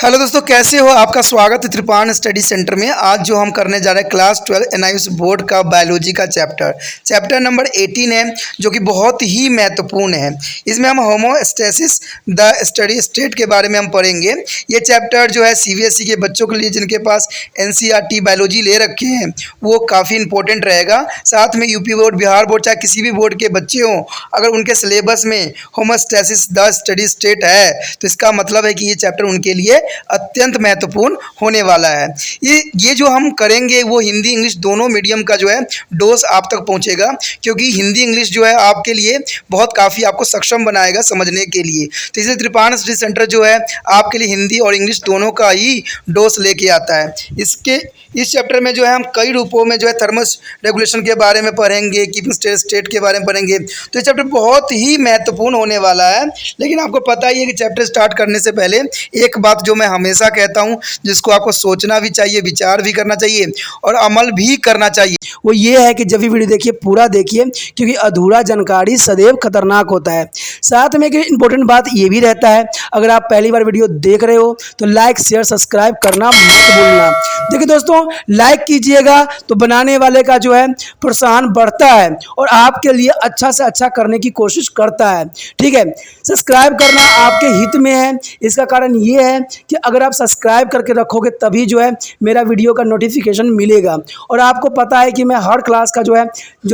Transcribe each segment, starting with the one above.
Hello दोस्तों, कैसे हो? आपका स्वागत है त्रिपान स्टडी सेंटर में। आज जो हम करने जा रहे हैं क्लास 12 एनआईएस बोर्ड का बायोलॉजी का चैप्टर नंबर 18 है, जो कि बहुत ही महत्वपूर्ण है। इसमें हम होमोस्टैसिस द स्टडी स्टेट के बारे में हम पढ़ेंगे। ये चैप्टर जो है सीबीएसई के बच्चों के लिए, जिनके पास एनसीईआरटी बायोलॉजी ले रखे हैं, वो काफ़ी इंपॉर्टेंट रहेगा। साथ में यूपी बोर्ड, बिहार बोर्ड, चाहे किसी भी बोर्ड के बच्चे हों, अगर उनके सिलेबस में होमोस्टैसिस द स्टडी स्टेट है तो इसका मतलब है कि ये चैप्टर उनके लिए अत्यंत महत्वपूर्ण होने वाला है। ये जो हम करेंगे वो हिंदी इंग्लिश दोनों मीडियम का जो है डोज आप तक पहुंचेगा, क्योंकि हिंदी इंग्लिश जो है आपके लिए बहुत काफ़ी आपको सक्षम बनाएगा समझने के लिए। तो इसलिए त्रिपान स्टडी सेंटर जो है आपके लिए हिंदी और इंग्लिश दोनों का ही डोज लेके आता है। इस चैप्टर में जो है हम कई रूपों में जो है थर्मस रेगुलेशन के बारे में पढ़ेंगे, कीपिंग स्टेट के बारे में पढ़ेंगे। तो ये चैप्टर बहुत ही महत्वपूर्ण होने वाला है। लेकिन आपको पता ही है कि चैप्टर स्टार्ट करने से पहले एक बात जो मैं हमेशा कहता हूँ, जिसको आपको सोचना भी चाहिए, विचार भी करना चाहिए और अमल भी करना चाहिए, वो ये है कि जब भी वीडियो देखिए पूरा देखिए, क्योंकि अधूरा जानकारी सदैव खतरनाक होता है। साथ में एक इम्पोर्टेंट बात ये भी रहता है, अगर आप पहली बार वीडियो देख रहे हो तो लाइक शेयर सब्सक्राइब करना मत भूलना। देखिए दोस्तों, लाइक कीजिएगा तो बनाने वाले का जो है प्रोत्साहन बढ़ता है और आपके लिए अच्छा से अच्छा करने की कोशिश करता है। ठीक है, सब्सक्राइब करना आपके हित में है। इसका कारण ये है कि अगर आप सब्सक्राइब करके रखोगे तभी जो है मेरा वीडियो का नोटिफिकेशन मिलेगा। और आपको पता है कि मैं हर क्लास का जो है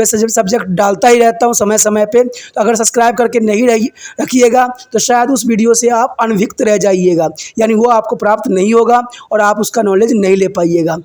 सब्जेक्ट डालता ही रहता हूँ समय समय पे। तो अगर सब्सक्राइब करके नहीं रखिएगा तो शायद उस वीडियो से आप अनभिज्ञ रह जाइएगा, यानी वो आपको प्राप्त नहीं होगा और आप उसका नॉलेज नहीं ले पाइएगा।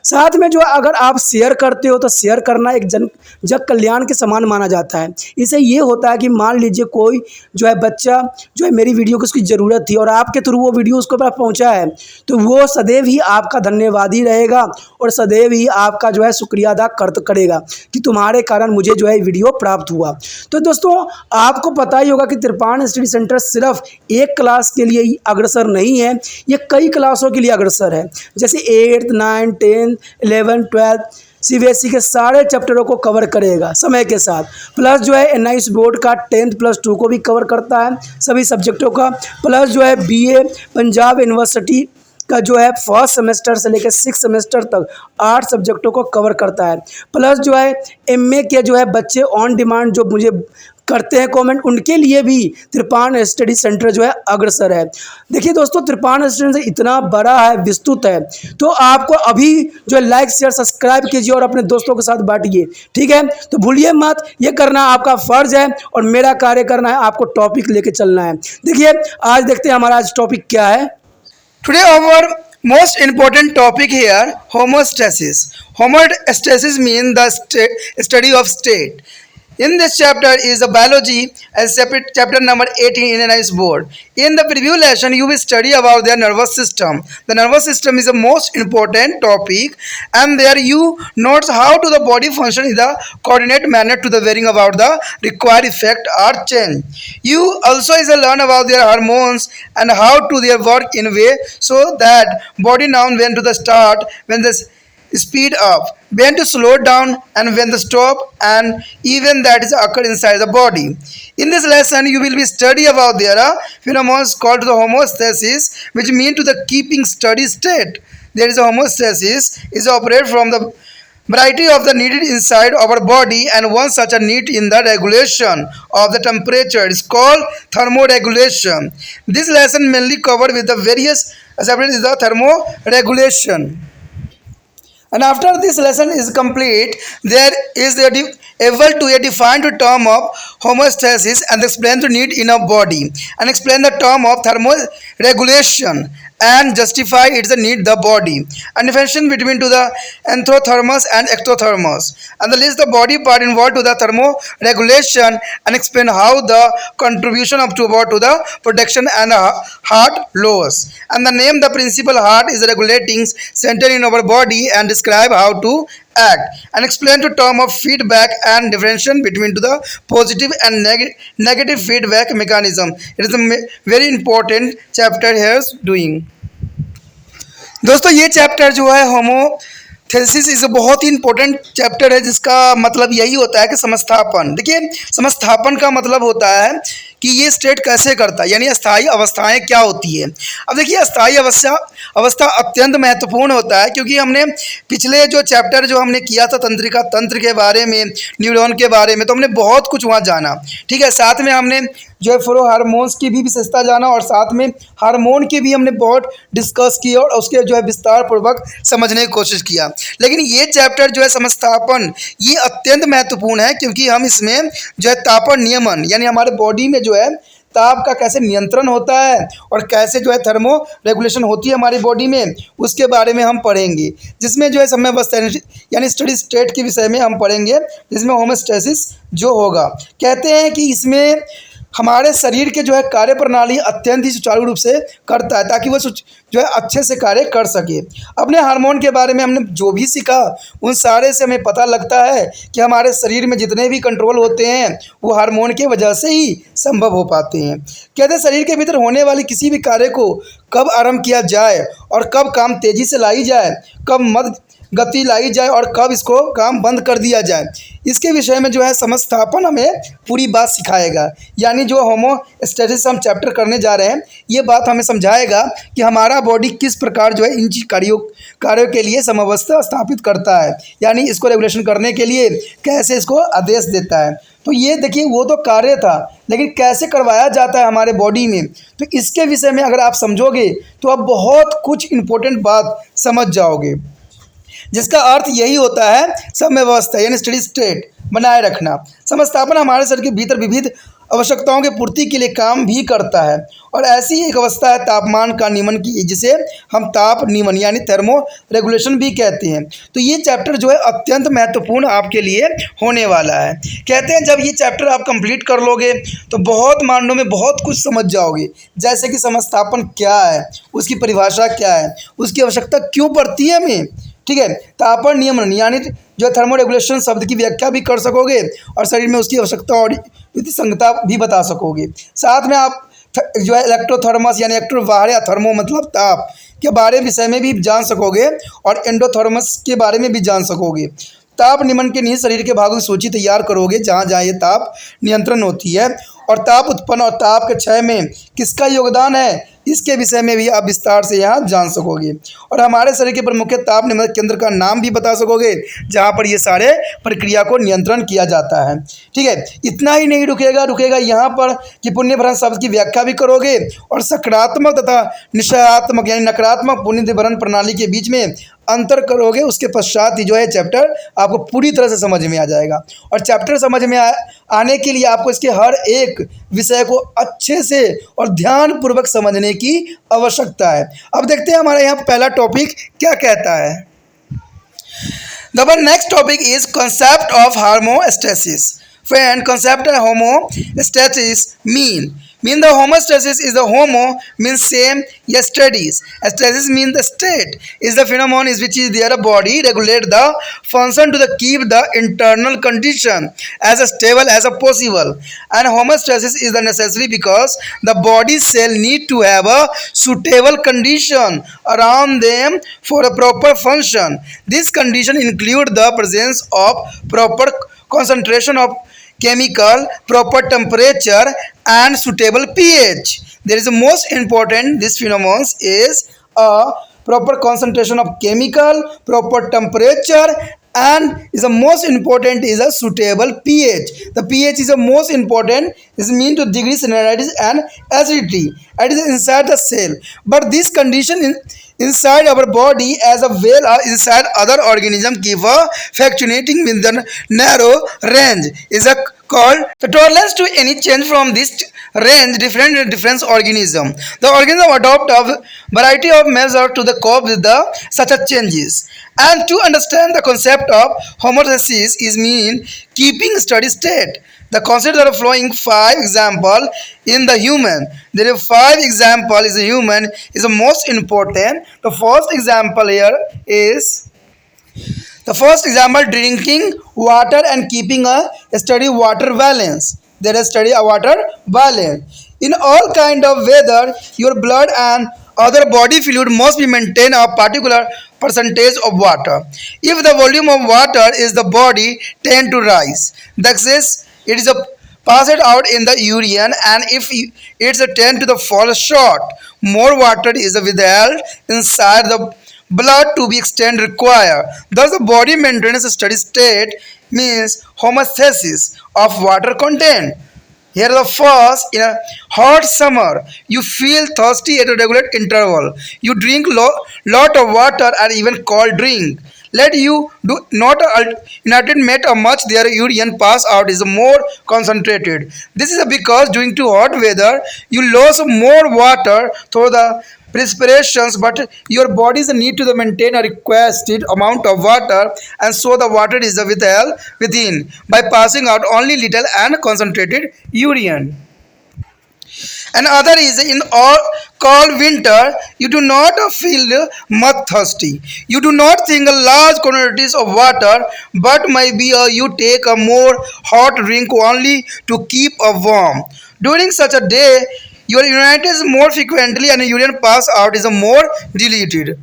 साथ में जो अगर आप शेयर करते हो तो शेयर करना एक जग कल्याण के समान माना जाता है। इससे ये होता है कि मान लीजिए कोई जो है बच्चा जो है मेरी वीडियो को उसकी ज़रूरत थी और आपके थ्रू वो वीडियो उसको पास पहुंचा है, तो वो सदैव ही आपका धन्यवादी रहेगा और सदैव ही आपका जो है शुक्रिया अदा करेगा कि तुम्हारे कारण मुझे जो है वीडियो प्राप्त हुआ। तो दोस्तों, आपको पता ही होगा कि त्रिपान स्टडी सेंटर सिर्फ एक क्लास के लिए ही अग्रसर नहीं है, ये कई क्लासों के लिए अग्रसर है। जैसे 8th 9th 10th 11th 12th CBSE के सारे चैप्टरों को कवर करेगा समय के साथ। प्लस जो है एनआईएस बोर्ड का 10th+2 को भी कवर करता है, सभी सब्जेक्टों का। प्लस जो है बीए पंजाब यूनिवर्सिटी का जो है फर्स्ट सेमेस्टर से लेकर 6th सेमेस्टर तक 8 सब्जेक्टों को कवर करता है। प्लस जो है एमए के जो है बच्चे ऑन डिमांड जो मुझे करते हैं कमेंट, उनके लिए भी त्रिपान स्टडी सेंटर जो है अग्रसर है। देखिए दोस्तों, त्रिपान स्टडी सेंटर इतना बड़ा है, विस्तृत है, तो आपको अभी जो है लाइक शेयर सब्सक्राइब कीजिए और अपने दोस्तों के साथ बांटिए। ठीक है, तो भूलिए मत, ये करना आपका फर्ज है और मेरा कार्य करना है आपको टॉपिक लेके चलना है। देखिए आज देखते हैं हमारा आज टॉपिक क्या है। Today our most important topic here, homeostasis. Homeostasis means the study of state. In this chapter is the biology as separate chapter number 18 in NIS board. In the preview lesson, you will study about their nervous system. The nervous system is the most important topic, and there you note how to the body function in the coordinate manner to the varying about the required effect or change. You also is a learn about their hormones and how to their work in way so that body know when to the start, when the speed up, when to slow down and when to stop, and even that is occur inside the body. In this lesson you will be study about their phenomena called the homeostasis, which mean to the keeping steady state. There is a homeostasis is operate from the variety of the needed inside our body, and one such a need in the regulation of the temperature is called thermoregulation. This lesson mainly covered with the various aspects of the thermoregulation. And after this lesson is complete, there is able to a defined term of homeostasis and explain the need in a body, and explain the term of thermoregulation and justify its need the body, and differentiation between to the endothermos and ectothermos, and the list the body part involved to the thermoregulation, and explain how the contribution of to the protection and heart loss, and the name the principal heart is regulating center in our body, and describe how to act, and explain to term of feedback and differentiation between to the positive and negative feedback mechanism. It is a very important chapter here doing. दोस्तों, ये chapter जो है होमोस्थैसिस इस बहुत ही important chapter है, जिसका मतलब यही होता है कि समस्थापन। देखिए, समस्थापन का मतलब होता है कि ये स्टेट कैसे करता है, यानी अस्थायी अवस्थाएं क्या होती है। अब देखिए अस्थायी अवस्था अत्यंत महत्वपूर्ण होता है, क्योंकि हमने पिछले जो चैप्टर जो हमने किया था तंत्रिका तंत्र के बारे में, न्यूरॉन के बारे में, तो हमने बहुत कुछ वहाँ जाना। ठीक है, साथ में हमने जो है फ्लो हार्मोन्स की भी विशेषता जाना, और साथ में हार्मोन की भी हमने बहुत डिस्कस किया और उसके जो है विस्तार पूर्वक समझने की कोशिश किया। लेकिन ये चैप्टर जो है समस्थापन, ये अत्यंत महत्वपूर्ण है, क्योंकि हम इसमें जो है तापन नियमन, यानी हमारे बॉडी में जो है ताप का कैसे नियंत्रण होता है और कैसे जो है थर्मो रेगुलेशन होती है हमारी बॉडी में, उसके बारे में हम पढ़ेंगे। जिसमें जो है साम्यावस्था यानी स्टडी स्टेट के विषय में हम पढ़ेंगे, जिसमें होमोस्टेसिस जो होगा। कहते हैं कि इसमें हमारे शरीर के जो है कार्य प्रणाली अत्यंत ही सुचारू रूप से करता है, ताकि वो जो है अच्छे से कार्य कर सके। अपने हार्मोन के बारे में हमने जो भी सीखा, उन सारे से हमें पता लगता है कि हमारे शरीर में जितने भी कंट्रोल होते हैं वो हार्मोन की वजह से ही संभव हो पाते हैं। कहते हैं शरीर के भीतर होने वाले किसी भी कार्य को कब आरंभ किया जाए और कब काम तेज़ी से लाई जाए, कब मद गति लाई जाए और कब इसको काम बंद कर दिया जाए, इसके विषय में जो है समस्थापन हमें पूरी बात सिखाएगा। यानी जो होमोस्टेसिस हम चैप्टर करने जा रहे हैं, ये बात हमें समझाएगा कि हमारा बॉडी किस प्रकार जो है इन कार्यों के लिए समावस्था स्थापित करता है, यानी इसको रेगुलेशन करने के लिए कैसे इसको आदेश देता है। तो ये देखिए वो तो कार्य था, लेकिन कैसे करवाया जाता है हमारे बॉडी में, तो इसके विषय में अगर आप समझोगे तो आप बहुत कुछ इम्पोर्टेंट बात समझ जाओगे, जिसका अर्थ यही होता है साम्यावस्था यानी स्टेडी स्टेट बनाए रखना। समस्थापन हमारे शरीर के भीतर विविध आवश्यकताओं की पूर्ति के लिए काम भी करता है, और ऐसी एक अवस्था है तापमान का नियमन की, जिसे हम ताप नियमन यानी थर्मो रेगुलेशन भी कहते हैं। तो ये चैप्टर जो है अत्यंत महत्वपूर्ण आपके लिए होने वाला है। कहते हैं जब ये चैप्टर आप कंप्लीट कर लोगे तो बहुत मामलों में बहुत कुछ समझ जाओगे, जैसे कि समस्थापन क्या है, उसकी परिभाषा क्या है, उसकी आवश्यकता क्यों पड़ती है हमें। ठीक है, तापन नियमन यानी जो थर्मो रेगुलेशन शब्द की व्याख्या भी कर सकोगे और शरीर में उसकी आवश्यकता और संगता भी बता सकोगे। साथ में आप जो है इलेक्ट्रोथर्मस यानी इलेक्ट्रोवार या थर्मो मतलब ताप के बारे विषय में भी जान सकोगे और एंडोथर्मस के बारे में भी जान सकोगे। ताप नियमन के लिए शरीर के भागों की सूची तैयार करोगे जहाँ जहाँ ये ताप नियंत्रण होती है, और ताप उत्पन्न और ताप के क्षय में किसका योगदान है, इसके विषय में भी आप विस्तार से यहाँ जान सकोगे। और हमारे शरीर के प्रमुख ताप नियंत्रण केंद्र का नाम भी बता सकोगे, जहाँ पर ये सारे प्रक्रिया को नियंत्रण किया जाता है। ठीक है, इतना ही नहीं रुकेगा यहाँ पर कि पुण्य भरण शब्द की व्याख्या भी करोगे और सकारात्मक तथा निषेधात्मक यानी नकारात्मक पुण्य भरण प्रणाली के बीच में अंतर करोगे। उसके पश्चात ही जो है चैप्टर आपको पूरी तरह से समझ में आ जाएगा। और चैप्टर समझ में आने के लिए आपको इसके हर एक विषय को अच्छे से और ध्यानपूर्वक समझने की आवश्यकता है। अब देखते हैं हमारा यहाँ पहला टॉपिक क्या कहता है। The next topic is concept of homeostasis. Friend, concept of homeostasis mean the homeostasis is the homo means same, yes, stasis. Stasis means the state is the phenomenon is which is their body regulate the function to the keep the internal condition as stable as possible, and homeostasis is the necessary because the body cell need to have a suitable condition around them for a proper function. This condition include the presence of proper concentration of chemical, proper temperature and suitable pH. There is a most important this phenomenon is a proper concentration of chemical, proper temperature and is the most important is a suitable pH. The pH is the most important, is mean to degree salinities and acidity. It is inside the cell, but this condition inside our body as well as inside other organism keep fluctuating with the narrow range is a called the tolerance to any change from this range different organism. The organism adopt a variety of measures to the cope with the such a changes. And to understand the concept of homeostasis is mean keeping steady state. The concept of following 5 example in the human. There are 5 example is a human is the most important. The first example here is the first example drinking water and keeping a steady water balance. There is steady water balance. In all kind of weather, your blood and other body fluid must be maintained a particular percentage of water. If the volume of water is the body tend to rise. That is, it is a pass it out in the urine, and if it's a tend to the fall short, more water is withheld inside the blood to be extend required. Thus, the body maintains a steady state means homeostasis of water content. Here the first, in a hot summer, you feel thirsty at a regular interval. You drink lot of water and even cold drink. Let you do not united met or much their urine pass out is more concentrated. This is because during too hot weather you lose more water through the respirations, but your body's need to maintain a requested amount of water, and so the water is withheld within by passing out only little and concentrated urine. Another is in all cold winter, you do not feel much thirsty. You do not think a large quantities of water, but maybe you take a more hot drink only to keep warm. During such a day, your urine is more frequently and urine pass out is more diluted.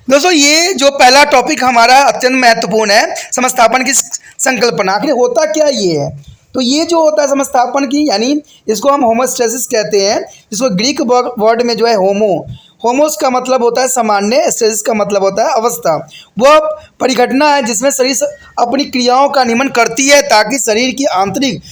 दोस्तों ये जो पहला topic हमारा अत्यंत महत्वपूर्ण है, समस्थापन की संकल्पना। आखिर होता क्या ये है? तो ये जो होता है समस्थापन की, यानी इसको हम होमोस्टेसिस कहते हैं, जिसको ग्रीक वर्ड में जो है होमोस का मतलब होता है सामान्य, स्टेसिस का मतलब होता है अवस्था। वह परिघटना है जिसमें शरीर अपनी क्रियाओं का नियमन करती है ताकि शरीर की आंतरिक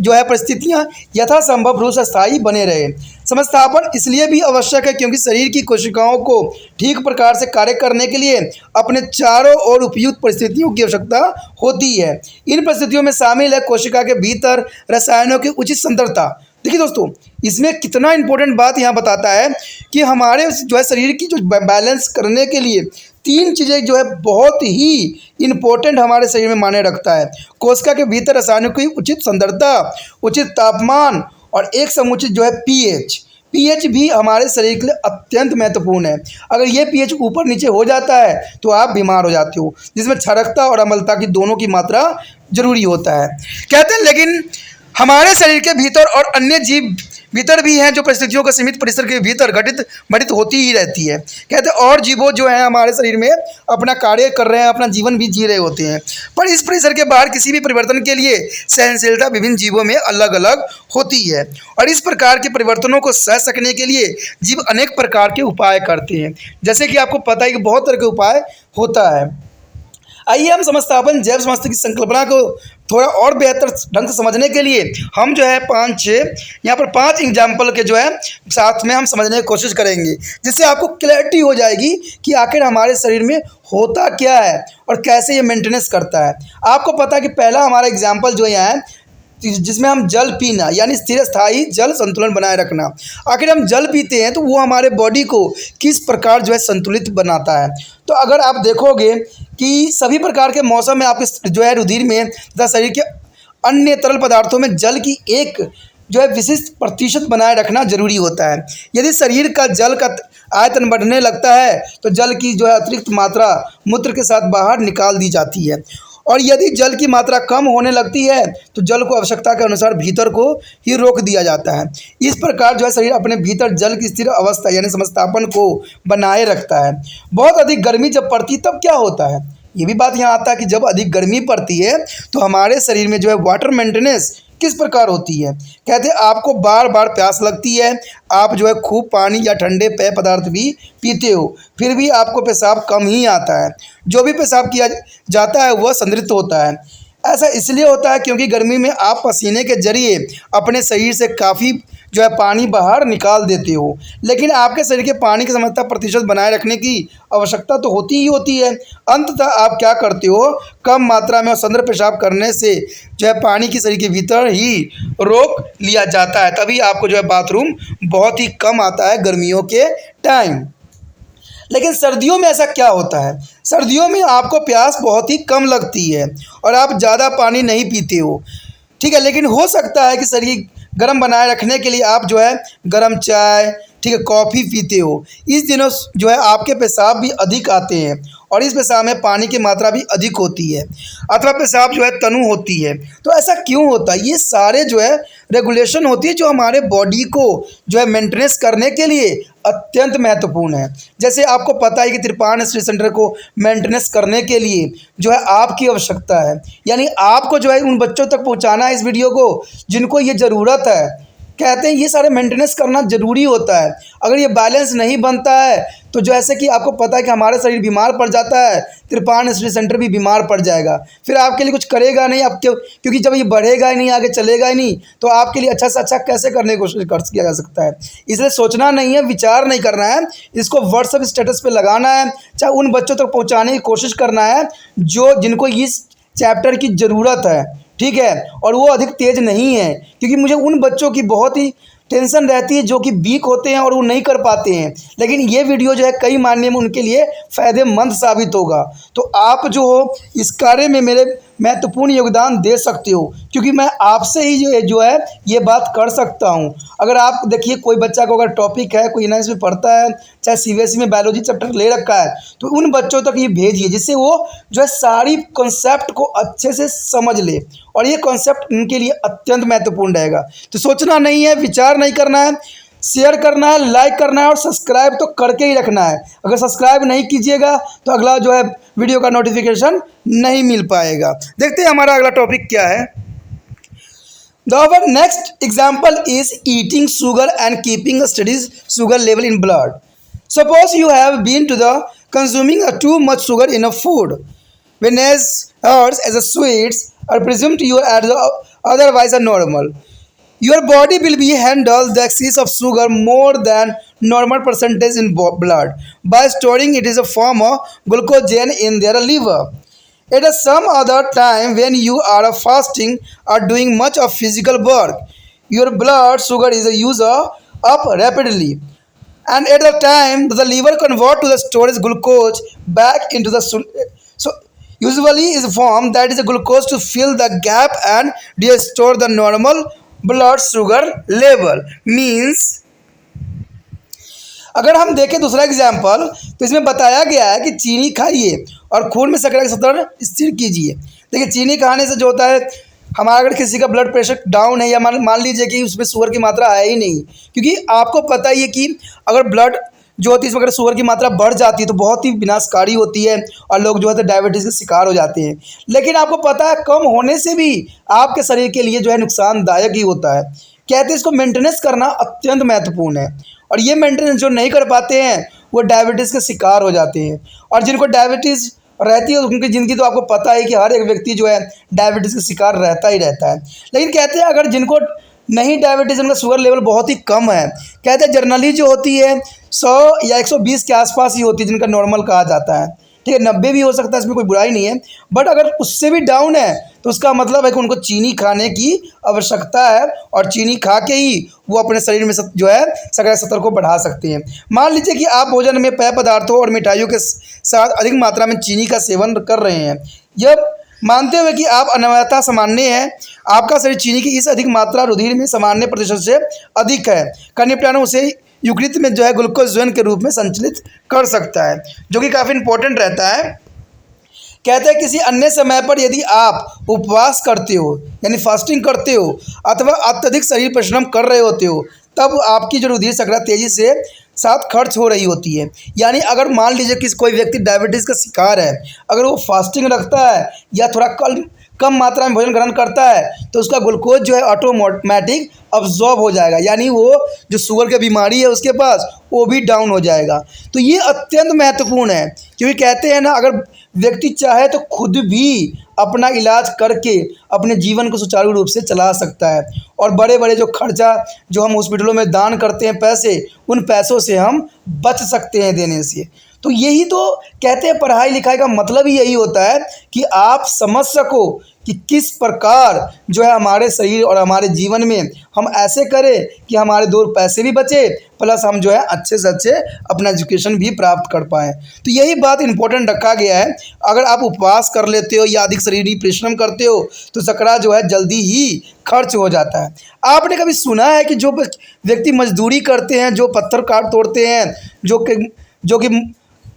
जो है परिस्थितियां यथासंभव रूप से स्थायी बने रहे। समस्थापन इसलिए भी आवश्यक है क्योंकि शरीर की कोशिकाओं को ठीक प्रकार से कार्य करने के लिए अपने चारों ओर उपयुक्त परिस्थितियों की आवश्यकता होती है। इन परिस्थितियों में शामिल है कोशिका के भीतर रसायनों की उचित सांद्रता। देखिए दोस्तों, इसमें कितना इंपॉर्टेंट बात यहाँ बताता है कि हमारे जो है शरीर की जो बैलेंस करने के लिए तीन चीज़ें जो है बहुत ही इम्पोर्टेंट हमारे शरीर में मायने रखता है। कोशिका के भीतर रसायनों की उचित सांद्रता, उचित तापमान और एक समुचित जो है पीएच भी हमारे शरीर के लिए अत्यंत महत्वपूर्ण है। अगर ये पीएच ऊपर नीचे हो जाता है तो आप बीमार हो जाते हो, जिसमें क्षारकता और अम्लता की दोनों की मात्रा जरूरी होता है। कहते हैं लेकिन हमारे शरीर के भीतर और अन्य जीव भीतर भी हैं जो परिस्थितियों का सीमित परिसर के भीतर घटित होती ही रहती है। कहते हैं और जीवों जो हैं हमारे शरीर में अपना कार्य कर रहे हैं, अपना जीवन भी जी रहे होते हैं, पर इस परिसर के बाहर किसी भी परिवर्तन के लिए सहनशीलता विभिन्न जीवों में अलग अलग होती है और इस प्रकार के परिवर्तनों को सह सकने के लिए जीव अनेक प्रकार के उपाय करते हैं। जैसे कि आपको पता है कि बहुत तरह के उपाय होता है। आइए हम समस्थापन जैव समस्या की संकल्पना को थोड़ा और बेहतर ढंग से समझने के लिए हम जो है 5 एग्जाम्पल के जो है साथ में हम समझने की कोशिश करेंगे, जिससे आपको क्लैरिटी हो जाएगी कि आखिर हमारे शरीर में होता क्या है और कैसे ये मेंटेनेंस करता है। आपको पता है कि पहला हमारा एग्जाम्पल जो यहाँ है जिसमें हम जल पीना यानी स्थिर स्थायी जल संतुलन बनाए रखना। आखिर हम जल पीते हैं तो वो हमारे बॉडी को किस प्रकार जो है संतुलित बनाता है। तो अगर आप देखोगे कि सभी प्रकार के मौसम में आपके जो है रुधिर में तथा शरीर के अन्य तरल पदार्थों में जल की एक जो है विशिष्ट प्रतिशत बनाए रखना जरूरी होता है। यदि शरीर का जल का आयतन बढ़ने लगता है तो जल की जो है अतिरिक्त मात्रा मूत्र के साथ बाहर निकाल दी जाती है और यदि जल की मात्रा कम होने लगती है तो जल को आवश्यकता के अनुसार भीतर को ही रोक दिया जाता है। इस प्रकार जो है शरीर अपने भीतर जल की स्थिर अवस्था यानी समस्थापन को बनाए रखता है। बहुत अधिक गर्मी जब पड़ती तब क्या होता है, ये भी बात यहाँ आता है कि जब अधिक गर्मी पड़ती है तो हमारे शरीर में जो है वाटर मेंटेनेंस किस प्रकार होती है। कहते हैं आपको बार बार प्यास लगती है, आप जो है खूब पानी या ठंडे पेय पदार्थ भी पीते हो, फिर भी आपको पेशाब कम ही आता है। जो भी पेशाब किया जाता है वह संतृप्त होता है। ऐसा इसलिए होता है क्योंकि गर्मी में आप पसीने के जरिए अपने शरीर से काफ़ी जो है पानी बाहर निकाल देते हो, लेकिन आपके शरीर के पानी की समता प्रतिशत बनाए रखने की आवश्यकता तो होती ही होती है। अंततः आप क्या करते हो, कम मात्रा में और सांद्र पेशाब करने से जो है पानी की शरीर के भीतर ही रोक लिया जाता है, तभी आपको जो है बाथरूम बहुत ही कम आता है गर्मियों के टाइम। लेकिन सर्दियों में ऐसा क्या होता है, सर्दियों में आपको प्यास बहुत ही कम लगती है और आप ज़्यादा पानी नहीं पीते हो, ठीक है, लेकिन हो सकता है कि शरीर गर्म बनाए रखने के लिए आप जो है गर्म चाय, ठीक है, कॉफ़ी पीते हो, इस दिनों जो है आपके पेशाब भी अधिक आते हैं और इस पेशाब में पानी की मात्रा भी अधिक होती है, अथवा पेशाब जो है तनु होती है। तो ऐसा क्यों होता है? ये सारे जो है रेगुलेशन होती है जो हमारे बॉडी को जो है मेंटेनेंस करने के लिए अत्यंत महत्वपूर्ण है। जैसे आपको पता है कि त्रिपाण स्टडी सेंटर को मेंटेनेंस करने के लिए जो है आपकी आवश्यकता है, यानी आपको जो है उन बच्चों तक पहुंचाना है इस वीडियो को जिनको ये ज़रूरत है। कहते हैं ये सारे मेंटेनेंस करना ज़रूरी होता है। अगर ये बैलेंस नहीं बनता है तो जैसे कि आपको पता है कि हमारा शरीर बीमार पड़ जाता है, त्रिपाण स्टडी सेंटर भी बीमार पड़ जाएगा, फिर आपके लिए कुछ करेगा नहीं। आप क्योंकि जब ये बढ़ेगा ही नहीं, आगे चलेगा ही नहीं, तो आपके लिए अच्छा से अच्छा कैसे करने की कोशिश किया जा सकता है। इसलिए सोचना नहीं है, विचार नहीं करना है, इसको व्हाट्सएप स्टेटस पर लगाना है, चाहे उन बच्चों तक पहुँचाने की कोशिश करना है जिनको इस चैप्टर की ज़रूरत है, ठीक है, और वो अधिक तेज़ नहीं है। क्योंकि मुझे उन बच्चों की बहुत ही टेंशन रहती है जो कि वीक होते हैं और वो नहीं कर पाते हैं, लेकिन ये वीडियो जो है कई मायने में उनके लिए फ़ायदेमंद साबित होगा। तो आप जो हो इस कार्य में मेरे महत्वपूर्ण योगदान दे सकते हो, क्योंकि मैं आपसे ही जो है ये बात कर सकता हूँ। अगर आप देखिए कोई बच्चा को अगर टॉपिक है, कोई नया में पढ़ता है, चाहे सीबीएसई में बायोलॉजी चैप्टर ले रखा है, तो उन बच्चों तक ये भेजिए जिससे वो जो है सारी कॉन्सेप्ट को अच्छे से समझ ले, और ये कॉन्सेप्ट उनके लिए अत्यंत महत्वपूर्ण रहेगा। तो सोचना नहीं है, विचार नहीं करना है, शेयर करना है, लाइक करना है और सब्सक्राइब तो करके ही रखना है। अगर सब्सक्राइब नहीं कीजिएगा तो अगला जो है वीडियो का नोटिफिकेशन नहीं मिल पाएगा। देखते हैं हमारा अगला टॉपिक क्या है। Our next example is eating sugar and keeping a steady sugar level in blood. Suppose you have been to the consuming too much sugar in a food, when as ours as a sweets are presumed to you as otherwise are normal. Your body will be handle the excess of sugar more than normal percentage in blood by storing it as a form of glucogen in their liver. At some other time when you are fasting or doing much of physical work, your blood sugar is used up rapidly, and at the time the liver convert to the storage glucose back into the so usually is a form that is a glucose to fill the gap and restore the normal blood sugar level. Means अगर हम देखें दूसरा example, तो इसमें बताया गया है कि चीनी खाइए और खून में शर्करा का स्तर स्थिर कीजिए। देखिए चीनी खाने से जो होता है, हमारा अगर किसी का ब्लड प्रेशर डाउन है या मान लीजिए कि उसमें शुगर की मात्रा है ही नहीं, क्योंकि आपको पता ही है कि अगर ब्लड जो होती है इसमें अगर शुगर की मात्रा बढ़ जाती है तो बहुत ही विनाशकारी होती है और लोग जो है तो डायबिटीज़ के शिकार हो जाते हैं। लेकिन आपको पता है कम होने से भी आपके शरीर के लिए जो है नुकसानदायक ही होता है। कहते हैं इसको मेंटेनेंस करना अत्यंत महत्वपूर्ण है, और ये मेंटेनेंस जो नहीं कर पाते हैं वो डायबिटीज़ के शिकार हो जाते हैं। और जिनको डायबिटीज़ रहती है उनकी ज़िंदगी तो आपको पता है कि हर एक व्यक्ति जो है डायबिटीज़ का शिकार रहता ही रहता है। लेकिन कहते हैं अगर जिनको नहीं डायबिटीज़, उनका शुगर लेवल बहुत ही कम है, कहते हैं जर्नली जो होती है 100 या 120 के आसपास ही होती है जिनका नॉर्मल कहा जाता है, ठीक है, 90 भी हो सकता है, इसमें कोई बुराई नहीं है। बट अगर उससे भी डाउन है तो उसका मतलब है कि उनको चीनी खाने की आवश्यकता है, और चीनी खा के ही वो अपने शरीर में जो है शर्करा स्तर को बढ़ा सकते हैं। मान लीजिए कि आप भोजन में पेय पदार्थों और मिठाइयों के साथ अधिक मात्रा में चीनी का सेवन कर रहे हैं। जब मानते हुए कि आप अनिवार्यता सामान्य है, आपका शरीर चीनी की इस अधिक मात्रा रुधिर में सामान्य प्रतिशत से अधिक है, का निपटान उसे युकृत में जो है ग्लूकोजन के रूप में संचालित कर सकता है, जो कि काफ़ी इंपॉर्टेंट रहता है। कहते हैं किसी अन्य समय पर यदि आप उपवास करते हो यानी फास्टिंग करते हो अथवा अत्यधिक शरीर परिश्रम कर रहे होते हो, तब आपकी जो रुधिर शर्करा तेज़ी से साथ खर्च हो रही होती है। यानी अगर मान लीजिए कि कोई व्यक्ति डायबिटीज़ का शिकार है, अगर वो फास्टिंग रखता है या थोड़ा कम मात्रा में भोजन ग्रहण करता है तो उसका ग्लूकोज जो है ऑटोमेटिक अब्जॉर्ब हो जाएगा, यानी वो जो शुगर की बीमारी है उसके पास वो भी डाउन हो जाएगा। तो ये अत्यंत महत्वपूर्ण है, क्योंकि कहते हैं ना अगर व्यक्ति चाहे तो खुद भी अपना इलाज करके अपने जीवन को सुचारू रूप से चला सकता है, और बड़े बड़े जो खर्चा जो हम हॉस्पिटलों में दान करते हैं पैसे, उन पैसों से हम बच सकते हैं देने से। तो यही तो कहते हैं, पढ़ाई लिखाई का मतलब ही यही होता है कि आप समझ सको कि किस प्रकार जो है हमारे शरीर और हमारे जीवन में हम ऐसे करें कि हमारे 2 पैसे भी बचे, प्लस हम जो है अच्छे से अच्छे अपना एजुकेशन भी प्राप्त कर पाएँ। तो यही बात इम्पोर्टेंट रखा गया है। अगर आप उपवास कर लेते हो या अधिक शारीरिक परिश्रम करते हो तो शकरा जो है जल्दी ही खर्च हो जाता है। आपने कभी सुना है कि जो व्यक्ति मजदूरी करते हैं, जो पत्थर काट तोड़ते हैं, जो कि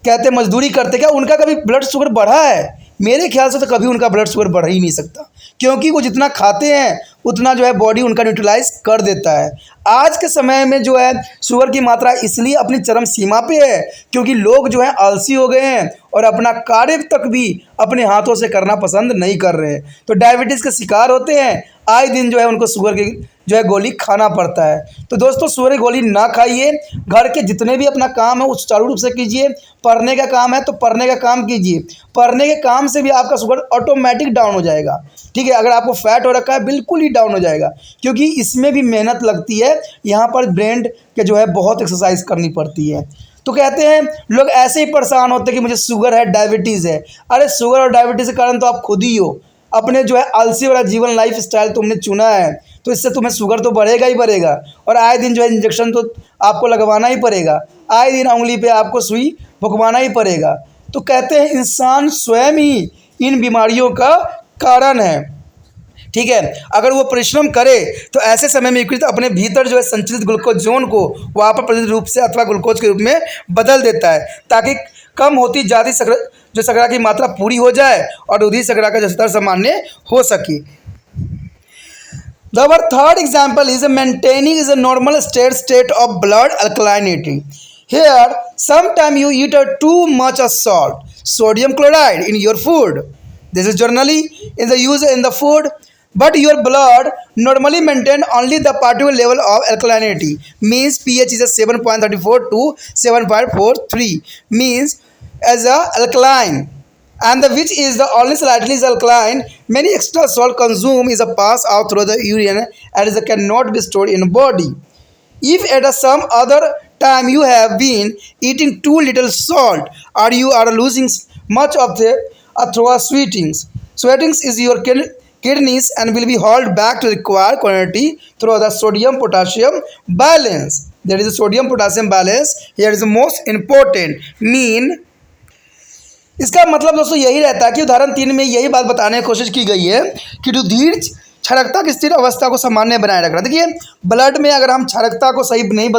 कहते हैं मजदूरी करते, क्या उनका कभी ब्लड शुगर बढ़ा है? मेरे ख्याल से तो कभी उनका ब्लड शुगर बढ़ ही नहीं सकता, क्योंकि वो जितना खाते हैं उतना जो है बॉडी उनका न्यूट्रलाइज कर देता है। आज के समय में जो है शुगर की मात्रा इसलिए अपनी चरम सीमा पे है क्योंकि लोग जो है आलसी हो गए हैं और अपना कार्य तक भी अपने हाथों से करना पसंद नहीं कर रहे हैं, तो डायबिटीज़ के शिकार होते हैं। आए दिन जो है उनको शुगर की जो है गोली खाना पड़ता है। तो दोस्तों शुगर की गोली ना खाइए, घर के जितने भी अपना काम है वो सुचारू रूप से कीजिए। पढ़ने का काम है तो पढ़ने का काम कीजिए, पढ़ने के काम से भी आपका शुगर ऑटोमेटिक डाउन हो जाएगा। ठीक है, अगर आपको फैट हो रखा है बिल्कुल ही डाउन हो जाएगा, क्योंकि इसमें भी मेहनत लगती है। यहाँ पर ब्रेन के जो है बहुत एक्सरसाइज करनी पड़ती है। तो कहते हैं लोग ऐसे ही परेशान होते हैं कि मुझे शुगर है, डायबिटीज़ है। अरे शुगर और डायबिटीज़ के कारण तो आप खुद ही हो, अपने जो है आलसी वाला जीवन लाइफ स्टाइल तुमने चुना है, तो इससे तुम्हें शुगर तो बढ़ेगा ही बढ़ेगा। और आए दिन जो है इंजेक्शन तो आपको लगवाना ही पड़ेगा, आए दिन उंगली पे आपको सुई भुगवाना ही पड़ेगा। तो कहते हैं इंसान स्वयं ही इन बीमारियों का कारण है। ठीक है, अगर वो परिश्रम करे तो ऐसे समय में यकृत अपने भीतर जो है संचलित ग्लूकोज जोन को वापस प्रतिदिन रूप से अथवा ग्लूकोज के रूप में बदल देता है, ताकि कम होती जाती शकरा की मात्रा पूरी हो जाए और दूधी शकरा का स्तर सामान्य हो सके। Our third example is maintaining is a normal state of blood alkalinity. Here, sometimes you eat too much of salt, sodium chloride in your food. This is generally in the use in the food, but your blood normally maintain only the particular level of alkalinity. Means pH is a 7.34 to 7.43. Means as a alkaline. And the which is the only slightly is alkaline. Many extra salt consumed is a pass out through the urine and is cannot be stored in the body. If at some other time you have been eating too little salt or you are losing much of the through sweatings is your kidneys and will be hauled back to the required quantity through the sodium potassium balance. There is a sodium potassium balance. Here is the most important mean. इसका मतलब दोस्तों यही रहता है कि उदाहरण 3 में यही बात बताने की कोशिश की गई है कि रुधिर क्षारकता की स्थिर अवस्था को सामान्य बनाए रखना। देखिए ब्लड में अगर हम क्षारकता को सही नहीं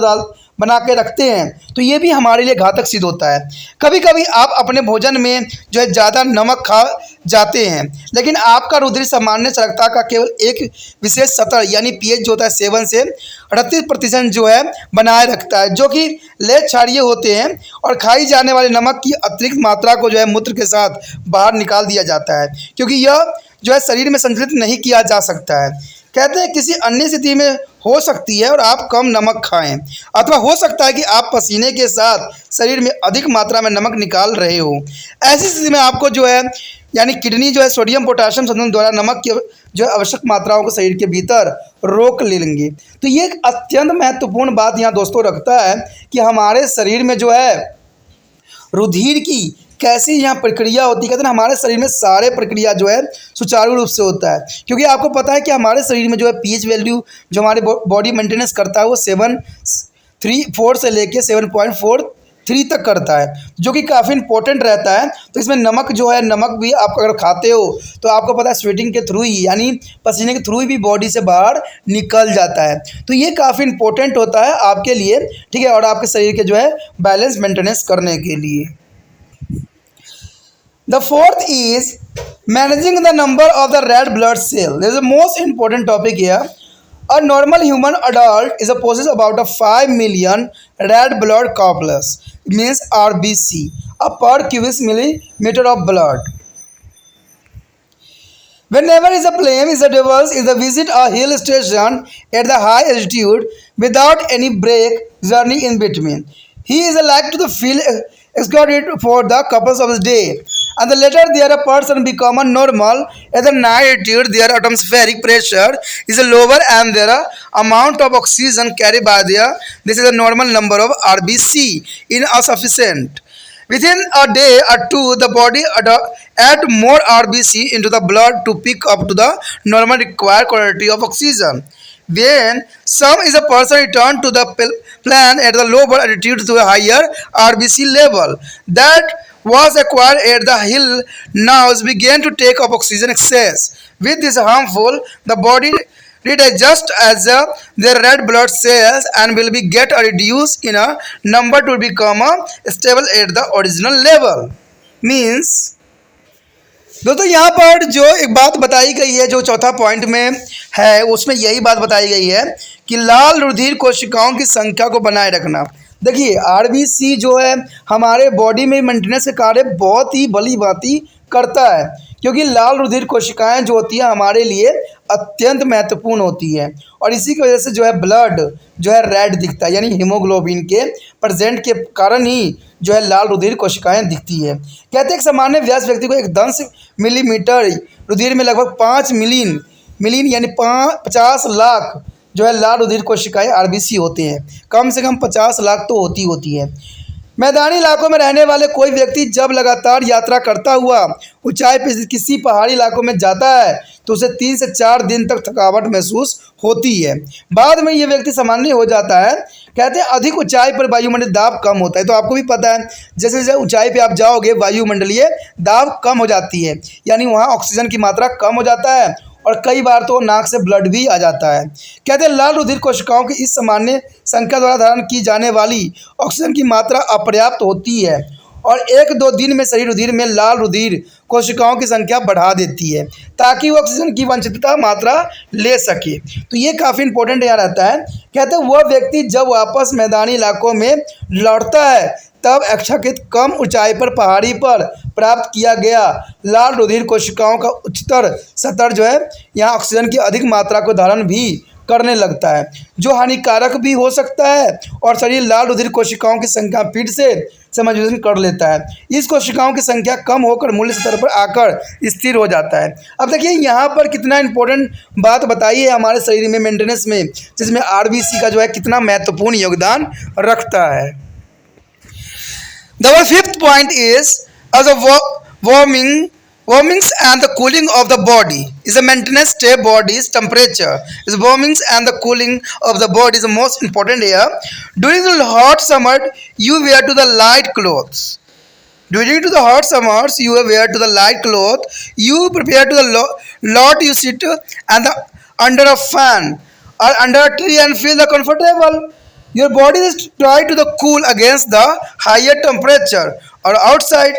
बना के रखते हैं तो ये भी हमारे लिए घातक सिद्ध होता है। कभी कभी आप अपने भोजन में जो है ज़्यादा नमक खा जाते हैं, लेकिन आपका रुधिर सामान्य क्षारकता का केवल एक विशेष स्तर यानी पीएच जो होता है 7 से 38% जो है बनाए रखता है, जो कि लेह क्षारीय होते हैं और खाई जाने वाले नमक की अतिरिक्त मात्रा को जो है मूत्र के साथ बाहर निकाल दिया जाता है, क्योंकि यह जो है शरीर में संचलित नहीं किया जा सकता है। कहते हैं किसी अन्य स्थिति में हो सकती है और आप कम नमक खाएं, अथवा हो सकता है कि आप पसीने के साथ शरीर में अधिक मात्रा में नमक निकाल रहे हो। ऐसी स्थिति में आपको जो है यानी किडनी जो है सोडियम पोटाशियम संतुलन द्वारा नमक की जो है आवश्यक मात्राओं को शरीर के भीतर रोक ले लेंगे। तो ये एक अत्यंत महत्वपूर्ण बात यहाँ दोस्तों रखता है कि हमारे शरीर में जो है रुधिर की कैसी यहाँ प्रक्रिया होती है। कहते हैं हमारे शरीर में सारे प्रक्रिया जो है सुचारू रूप से होता है, क्योंकि आपको पता है कि हमारे शरीर में जो है पीएच वैल्यू जो हमारे बॉडी मेंटेनेंस करता है वो 7.34 से लेके 7.43 तक करता है, जो कि काफ़ी इंपॉर्टेंट रहता है। तो इसमें नमक जो है, नमक भी आप अगर खाते हो तो आपको पता है स्वेटिंग के थ्रू ही यानी पसीने के थ्रू ही भी बॉडी से बाहर निकल जाता है। तो ये काफ़ी इंपॉर्टेंट होता है आपके लिए, ठीक है, और आपके शरीर के जो है बैलेंस मेंटेनेंस करने के लिए। The fourth is managing the number of the red blood cell. This is the most important topic here. A normal human adult is possesses about 5 million red blood corpuscles, means RBC, per cubic millimeter of blood. Whenever is a plane is a devils is a visit a hill station at the high altitude without any break journey in between, he is like to the feel escorted for the couples of his day. And the later there a person become a normal at the night altitude their atmospheric pressure is lower and their amount of oxygen carried by their this is a normal number of RBC in a sufficient. Within a day or two, the body add more RBC into the blood to pick up to the normal required quantity of oxygen. When some is a person return to the plan at the lower altitude to a higher RBC level that was acquired at the hill now began to take up oxygen excess. With this harmful, the body readjust as their red blood cells and will be get reduced in a number to become stable at the original level. Means दोस्तों यहाँ पर जो एक बात बताई गई है, जो चौथा पॉइंट में है, उसमें यही बात बताई गई है कि लाल रुधिर कोशिकाओं की संख्या को बनाए रखना। देखिए आरबीसी जो है हमारे बॉडी में मेंटेनेंस का कार्य बहुत ही भली भांति करता है, क्योंकि लाल रुधिर कोशिकाएं जो होती हैं हमारे लिए अत्यंत महत्वपूर्ण होती है और इसी की वजह से जो है ब्लड जो है रेड दिखता है, यानी हीमोग्लोबिन के प्रेजेंट के कारण ही जो है लाल रुधिर कोशिकाएं दिखती है। कहते हैं एक सामान्य वयस्क व्यक्ति को एक 10 मिलीमीटर रुधिर में लगभग 5 मिलियन यानी 50 लाख जो है लाल रुधिर कोशिकाएं आरबीसी होते हैं। कम से कम 50 लाख तो होती है। मैदानी इलाकों में रहने वाले कोई व्यक्ति जब लगातार यात्रा करता हुआ ऊंचाई पर किसी पहाड़ी इलाकों में जाता है तो उसे 3 से 4 दिन तक थकावट महसूस होती है। बाद में ये व्यक्ति सामान्य हो जाता है। कहते हैं अधिक ऊंचाई पर वायुमंडलीय दाब कम होता है। तो आपको भी पता है जैसे जैसे ऊंचाई पे आप जाओगे वायुमंडलीय दाब कम हो जाती है, यानी वहाँ ऑक्सीजन की मात्रा कम हो जाता है और कई बार तो नाक से ब्लड भी आ जाता है। कहते हैं लाल रुधिर कोशिकाओं की इस सामान्य संख्या द्वारा धारण की जाने वाली ऑक्सीजन की मात्रा अपर्याप्त होती है और 1-2 दिन में शरीर रुधिर में लाल रुधिर कोशिकाओं की संख्या बढ़ा देती है ताकि वो ऑक्सीजन की वांछित मात्रा ले सके। तो ये काफ़ी इंपॉर्टेंट यहाँ रहता है। कहते हैं वह व्यक्ति जब वापस मैदानी इलाकों में लौटता है तब अपेक्षाकृत कम ऊंचाई पर पहाड़ी पर प्राप्त किया गया लाल रुधिर कोशिकाओं का उच्चतर स्तर जो है यहाँ ऑक्सीजन की अधिक मात्रा को धारण भी करने लगता है, जो हानिकारक भी हो सकता है और शरीर लाल रुधिर कोशिकाओं की संख्या फिर से समायोजन कर लेता है। इस कोशिकाओं की संख्या कम होकर मूल स्तर पर आकर स्थिर हो जाता है। अब देखिए यहाँ पर कितना इंपॉर्टेंट बात बताई है हमारे शरीर में मेंटेनेंस में, जिसमें आरबीसी का जो है कितना महत्वपूर्ण योगदान रखता है। The fifth point is as a warmings and the cooling of the body is a maintenance stay body's temperature. Is warmings and the cooling of the body is the most important here. During the hot summer, you wear to the light clothes. During to the hot summers, you wear to the light cloth. You prepare to the lot. You sit and under a fan or under a tree and feel the comfortable. Your body is try to the cool against the higher temperature or outside.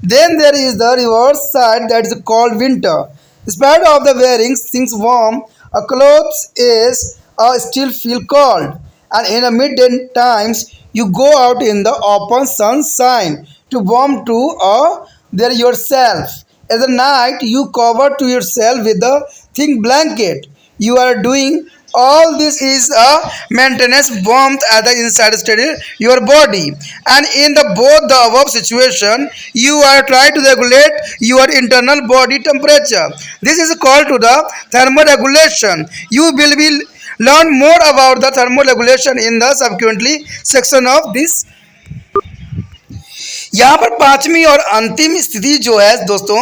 Then there is the reverse side that is called winter. Despite of the wearing things warm, a clothes is still feel cold. And in the midday times, you go out in the open sunshine to warm to there yourself. At the night, you cover to yourself with a thick blanket. You are doing all this is a maintenance warmth at the inside state your body, and in the both the above situation you are trying to regulate your internal body temperature. This is called to the thermoregulation. You will be learn more about the thermoregulation in the subsequently section of this. यहाँ पर पांचवी और अंतिम स्थिति जो है दोस्तों,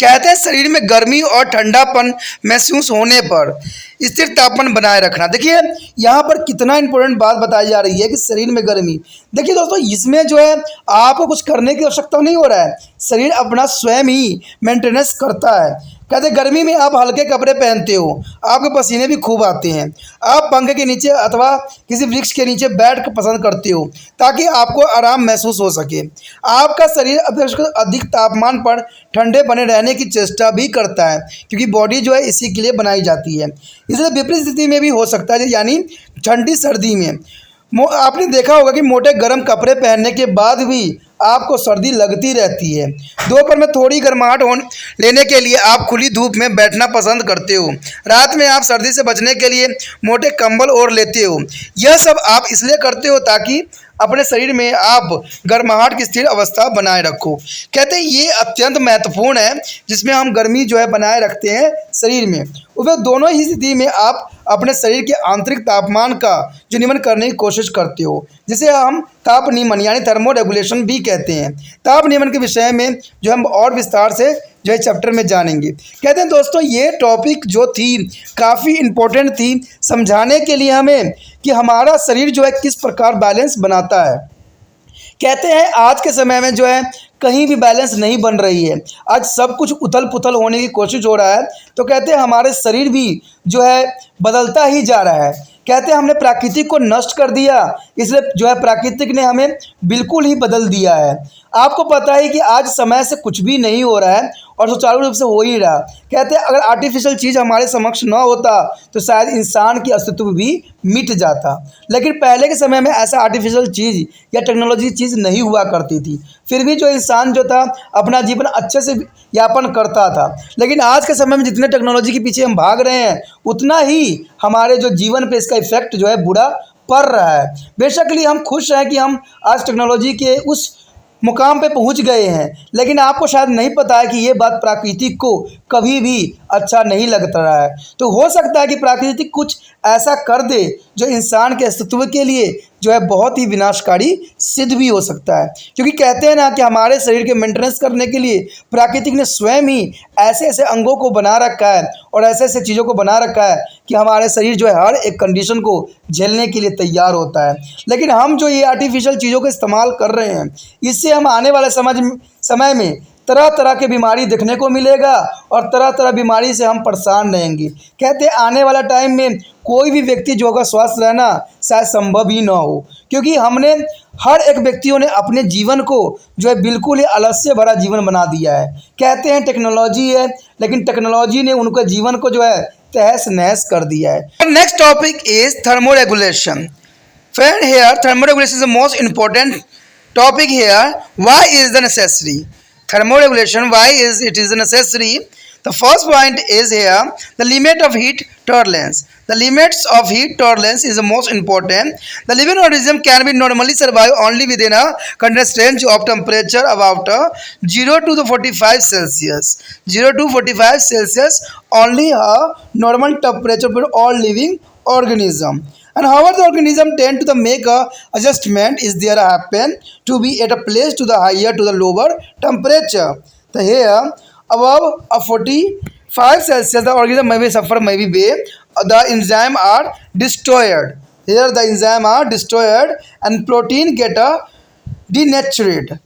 कहते हैं शरीर में गर्मी और ठंडापन महसूस होने पर स्थिर तापमान बनाए रखना। देखिए यहाँ पर कितना इंपॉर्टेंट बात बताई जा रही है कि शरीर में गर्मी। देखिए दोस्तों इसमें जो है आपको कुछ करने की आवश्यकता नहीं हो रहा है, शरीर अपना स्वयं ही मेंटेनेंस करता है। कहते गर्मी में आप हल्के कपड़े पहनते हो, आपके पसीने भी खूब आते हैं। आप पंखे के नीचे अथवा किसी वृक्ष के नीचे बैठ कर पसंद करते हो ताकि आपको आराम महसूस हो सके। आपका शरीर अपेक्षाकृत अधिक तापमान पर ठंडे बने रहने की चेष्टा भी करता है, क्योंकि बॉडी जो है इसी के लिए बनाई जाती है। इसलिए विपरीत स्थिति में भी हो सकता है, यानी ठंडी सर्दी में आपने देखा होगा कि मोटे गर्म कपड़े पहनने के बाद भी आपको सर्दी लगती रहती है। दोपहर में थोड़ी गर्माहट लेने के लिए आप खुली धूप में बैठना पसंद करते हो। रात में आप सर्दी से बचने के लिए मोटे कंबल ओढ़ लेते हो। यह सब आप इसलिए करते हो ताकि अपने शरीर में आप गर्माहट की स्थिर अवस्था बनाए रखो। कहते हैं ये अत्यंत महत्वपूर्ण है, जिसमें हम गर्मी जो है बनाए रखते हैं शरीर में। वह दोनों ही स्थिति में आप अपने शरीर के आंतरिक तापमान का जो नियमन करने की कोशिश करते हो, जिसे हम ताप नियमन यानी थर्मो रेगुलेशन भी कहते हैं। ताप नियमन के विषय में जो हम और विस्तार से जो है चैप्टर में जानेंगे। कहते हैं दोस्तों ये टॉपिक जो थी काफ़ी इम्पोर्टेंट थी समझाने के लिए हमें कि हमारा शरीर जो है किस प्रकार बैलेंस बनाता है। कहते हैं आज के समय में जो है कहीं भी बैलेंस नहीं बन रही है, आज सब कुछ उथल पुथल होने की कोशिश हो रहा है। तो कहते हैं हमारे शरीर भी जो है बदलता ही जा रहा है। कहते हैं हमने प्राकृतिक को नष्ट कर दिया, इसलिए जो है प्राकृतिक ने हमें बिल्कुल ही बदल दिया है। आपको पता है कि आज समय से कुछ भी नहीं हो रहा है और सुचारू रूप से हो ही रहा। कहते हैं अगर आर्टिफिशियल चीज़ हमारे समक्ष न होता तो शायद इंसान की अस्तित्व भी मिट जाता, लेकिन पहले के समय में ऐसा आर्टिफिशियल चीज़ या टेक्नोलॉजी चीज़ नहीं हुआ करती थी, फिर भी जो इंसान जो था अपना जीवन अच्छे से यापन करता था। लेकिन आज के समय में जितने टेक्नोलॉजी के पीछे हम भाग रहे हैं उतना ही हमारे जो जीवन पे इसका इफेक्ट जो है बुरा पड़ रहा है। बेशक लिए हम खुश हैं कि हम आज टेक्नोलॉजी के उस मुकाम पे पहुंच गए हैं, लेकिन आपको शायद नहीं पता है कि ये बात प्राकृतिक को कभी भी अच्छा नहीं लगता रहा है। तो हो सकता है कि प्राकृतिक कुछ ऐसा कर दे जो इंसान के अस्तित्व के लिए जो है बहुत ही विनाशकारी सिद्ध भी हो सकता है, क्योंकि कहते हैं ना कि हमारे शरीर के मेंटेनेंस करने के लिए प्राकृतिक ने स्वयं ही ऐसे ऐसे अंगों को बना रखा है और ऐसे ऐसे चीज़ों को बना रखा है कि हमारे शरीर जो है हर एक कंडीशन को झेलने के लिए तैयार होता है। लेकिन हम जो ये आर्टिफिशियल चीज़ों का इस्तेमाल कर रहे हैं, इससे हम आने वाले समय में तरह तरह के बीमारी देखने को मिलेगा और तरह तरह बीमारी से हम परेशान रहेंगे। कहते हैं आने वाला टाइम में कोई भी व्यक्ति जो होगा स्वस्थ रहना शायद संभव ही ना हो, क्योंकि हमने हर एक व्यक्तियों ने अपने जीवन को जो है बिल्कुल ही आलस्य भरा जीवन बना दिया है। कहते हैं टेक्नोलॉजी है, लेकिन टेक्नोलॉजी ने उनके जीवन को जो है तहस नहस कर दिया है। Next topic is thermoregulation. Friend here thermoregulation is the most important topic here. Why is the necessary thermoregulation? Why is it is necessary? The first point is here the limit of heat tolerance. The limits of heat tolerance is the most important. The living organism can be normally survive only within a constraint of temperature about 0 to the 45 Celsius. 0 to 45 Celsius only a normal temperature for all living organism. And however the organism tend to the make a adjustment is there happen to be at a place to the higher to the lower temperature. So here above a 45 Celsius the organism may be suffer may be way the enzyme are destroyed. Here the enzyme are destroyed and protein get a denatured.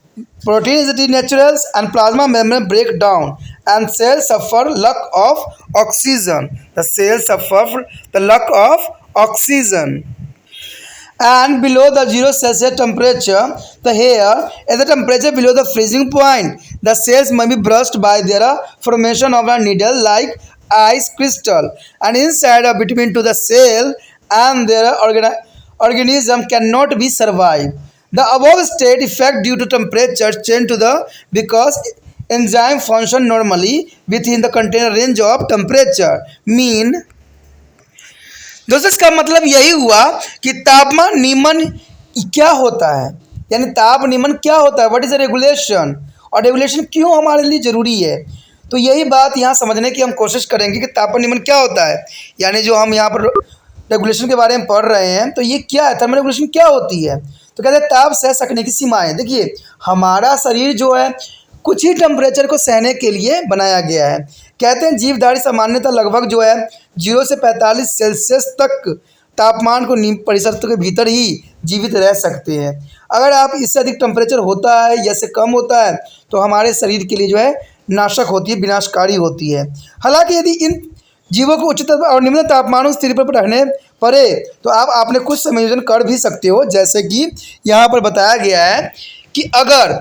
Protein is denatured and plasma membrane break down and cells suffer lack of oxygen. The cells suffer the lack of oxygen. And below the 0 Celsius temperature, the air at the temperature below the freezing point, the cells may be burst by their formation of a needle like ice crystal, and inside between to the cell and their organism cannot be survived. The above state effect due to temperature change to the because enzyme function normally within the container range of temperature mean. दोस्तों इसका मतलब यही हुआ कि तापमान नियमन क्या होता है, यानी ताप नियमन क्या होता है, व्हाट इज अ रेगुलेशन, और रेगुलेशन क्यों हमारे लिए ज़रूरी है। तो यही बात यहाँ समझने की हम कोशिश करेंगे कि तापमान नियमन क्या होता है, यानी जो हम यहाँ पर रेगुलेशन के बारे में पढ़ रहे हैं तो ये क्या है, थर्मल रेगुलेशन क्या होती है। तो कहते हैं ताप सह सकने की सीमाएँ। देखिए हमारा शरीर जो है कुछ ही टेम्परेचर को सहने के लिए बनाया गया है। कहते हैं जीवधारी सामान्यतः लगभग जो है 0 से 45 सेल्सियस तक तापमान को परिसर के भीतर ही जीवित रह सकते हैं। अगर आप इससे अधिक टेम्परेचर होता है या से कम होता है तो हमारे शरीर के लिए जो है नाशक होती है, विनाशकारी होती है। हालांकि यदि इन जीवों को उच्च और निम्न तापमानों स्थिति पर रहने पड़े तो आपने कुछ संयोजन कर भी सकते हो, जैसे कि यहाँ पर बताया गया है कि अगर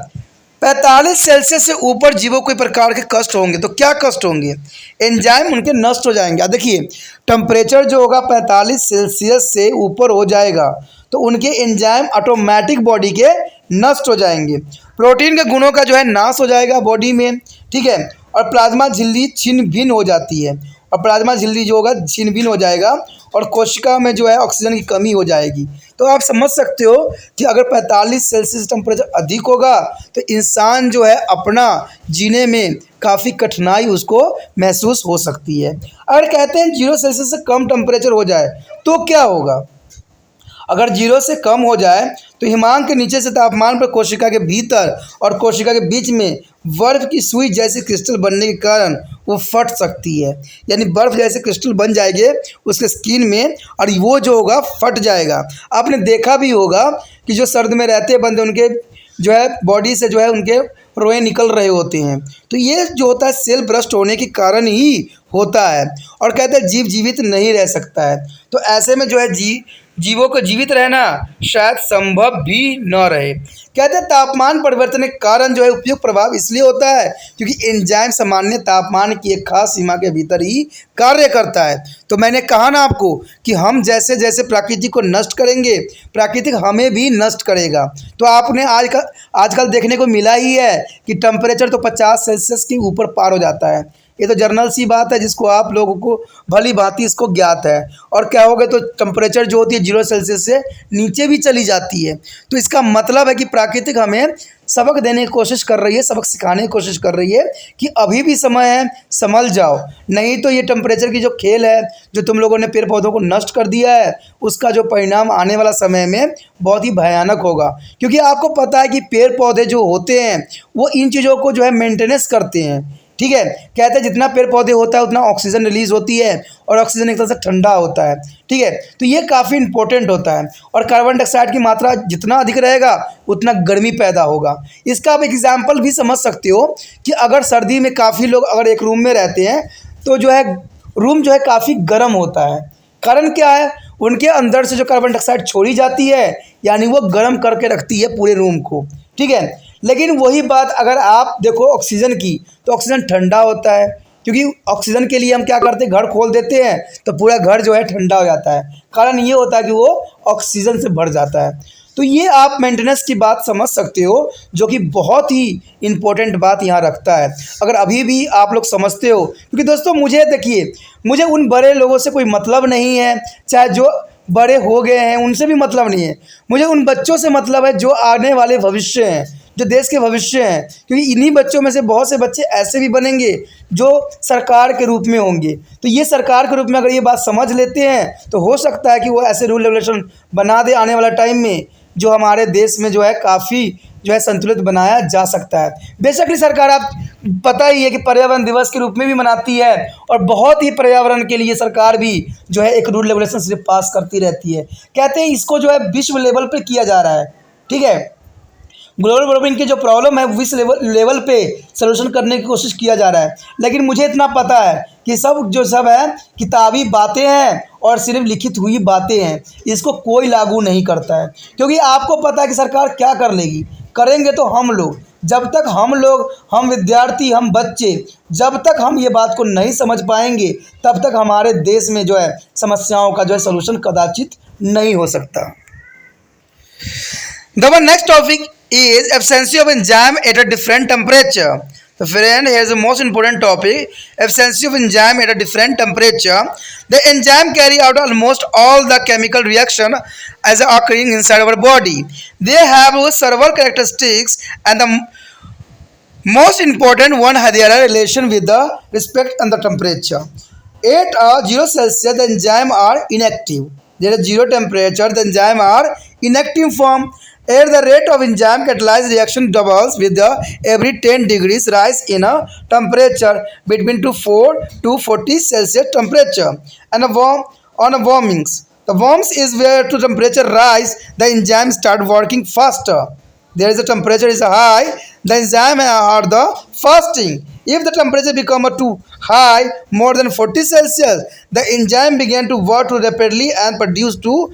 45 सेल्सियस से ऊपर जीवों कोई प्रकार के कष्ट होंगे तो क्या कष्ट होंगे, एंजाइम उनके नष्ट हो जाएंगे। देखिए टेम्परेचर जो होगा 45 सेल्सियस से ऊपर हो जाएगा तो उनके एंजाइम ऑटोमेटिक बॉडी के नष्ट हो जाएंगे, प्रोटीन के गुणों का जो है नाश हो जाएगा बॉडी में, ठीक है, और प्लाज्मा झिल्ली छिन्न भिन्न हो जाती है, और प्लाज्मा झिल्ली जो होगा छिन्न भिन्न हो जाएगा और कोशिका में जो है ऑक्सीजन की कमी हो जाएगी। तो आप समझ सकते हो कि अगर 45 सेल्सियस टेम्परेचर अधिक होगा तो इंसान जो है अपना जीने में काफ़ी कठिनाई उसको महसूस हो सकती है। अगर कहते हैं 0 सेल्सियस से कम टेम्परेचर हो जाए तो क्या होगा? अगर 0 से कम हो जाए तो हिमांक के नीचे से तापमान पर कोशिका के भीतर और कोशिका के बीच में बर्फ की सुई जैसी क्रिस्टल बनने के कारण वो फट सकती है। यानी बर्फ जैसे क्रिस्टल बन जाएंगे उसके स्किन में और वो जो होगा फट जाएगा। आपने देखा भी होगा कि जो सर्द में रहते हैं बंदे उनके जो है बॉडी से जो है उनके रोए निकल रहे होते हैं। तो ये जो होता है सेल ब्रस्ट होने के कारण ही होता है। और कहते हैं जीव जीवित नहीं रह सकता है। तो ऐसे में जो है जीवों को जीवित रहना शायद संभव भी न रहे। कहते हैं तापमान परिवर्तन के कारण जो है उपयुक्त प्रभाव इसलिए होता है क्योंकि एंजाइम सामान्य तापमान की एक खास सीमा के भीतर ही कार्य करता है। तो मैंने कहा ना आपको कि हम जैसे जैसे प्रकृति को नष्ट करेंगे प्राकृतिक हमें भी नष्ट करेगा। तो आपने आजकल देखने को मिला ही है कि टेम्परेचर तो 50 सेल्सियस के ऊपर पार हो जाता है। ये तो जर्नल सी बात है जिसको आप लोगों को भली भांति इसको ज्ञात है। और क्या होगा तो टेम्परेचर जो होती है 0 सेल्सियस से नीचे भी चली जाती है। तो इसका मतलब है कि प्राकृतिक हमें सबक देने की कोशिश कर रही है, सबक सिखाने की कोशिश कर रही है कि अभी भी समय है, संभल जाओ, नहीं तो ये टेम्परेचर की जो खेल है जो तुम लोगों ने पेड़ पौधों को नष्ट कर दिया है उसका जो परिणाम आने वाला समय में बहुत ही भयानक होगा। क्योंकि आपको पता है कि पेड़ पौधे जो होते हैं वो इन चीज़ों को जो है मेंटेनेंस करते हैं। ठीक है, कहते हैं जितना पेड़ पौधे होता है उतना ऑक्सीजन रिलीज होती है और ऑक्सीजन एक तरह से ठंडा होता है। ठीक है, तो ये काफ़ी इंपॉर्टेंट होता है। और कार्बन डाइऑक्साइड की मात्रा जितना अधिक रहेगा उतना गर्मी पैदा होगा। इसका आप एग्जाम्पल भी समझ सकते हो कि अगर सर्दी में काफ़ी लोग अगर एक रूम में रहते हैं तो जो है रूम जो है काफ़ी गर्म होता है। कारण क्या है? उनके अंदर से जो कार्बन डाइऑक्साइड छोड़ी जाती है यानी वो गर्म करके रखती है पूरे रूम को। ठीक है, लेकिन वही बात अगर आप देखो ऑक्सीजन की तो ऑक्सीजन ठंडा होता है क्योंकि ऑक्सीजन के लिए हम क्या करते हैं घर खोल देते हैं तो पूरा घर जो है ठंडा हो जाता है। कारण ये होता है कि वो ऑक्सीजन से भर जाता है। तो ये आप मेंटेनेंस की बात समझ सकते हो जो कि बहुत ही इम्पोर्टेंट बात यहाँ रखता है। अगर अभी भी आप लोग समझते हो क्योंकि दोस्तों मुझे देखिए मुझे उन बड़े लोगों से कोई मतलब नहीं है, चाहे जो बड़े हो गए हैं उनसे भी मतलब नहीं है। मुझे उन बच्चों से मतलब है जो आने वाले भविष्य हैं, जो देश के भविष्य हैं। क्योंकि इन्हीं बच्चों में से बहुत से बच्चे ऐसे भी बनेंगे जो सरकार के रूप में होंगे। तो ये सरकार के रूप में अगर ये बात समझ लेते हैं तो हो सकता है कि वो ऐसे रूल रेगुलेशन बना दे आने वाला टाइम में जो हमारे देश में जो है काफ़ी जो है संतुलित बनाया जा सकता है। बेशक ये सरकार आप पता ही है कि पर्यावरण दिवस के रूप में भी मनाती है और बहुत ही पर्यावरण के लिए सरकार भी जो है एक रूल रेगुलेशन सिर्फ पास करती रहती है। कहते हैं इसको जो है विश्व लेवल पे किया जा रहा है। ठीक है, ग्लोबल वार्मिंग की जो प्रॉब्लम है विश्व लेवल पे सलूशन करने की कोशिश किया जा रहा है। लेकिन मुझे इतना पता है कि सब है किताबी बातें हैं और सिर्फ लिखित हुई बातें हैं, इसको कोई लागू नहीं करता है। क्योंकि आपको पता है कि सरकार क्या कर लेगी, करेंगे तो हम लोग। जब तक हम विद्यार्थी, हम बच्चे, जब तक हम ये बात को नहीं समझ पाएंगे तब तक हमारे देश में जो है समस्याओं का जो है सलूशन कदाचित नहीं हो सकता। The next topic is efficiency of enzyme at a different temperature. So friend, here's the most important topic: efficiency of enzyme at a different temperature. The enzyme carry out almost all the chemical reaction as occurring inside our body. They have several characteristics, and the most important one has their relation with the respect and the temperature. At 0 Celsius, the enzyme are inactive. There is 0 temperature, the enzyme are inactive form. At the rate of enzyme catalyzed reaction doubles with the every 10 degrees rise in a temperature between 4 to 40 Celsius temperature. And on a warmings, the warmth is where to temperature rise, the enzyme start working faster. There is a temperature is high, the enzyme are the fasting. If the temperature become too high, more than 40 Celsius, the enzyme began to work too rapidly and produce too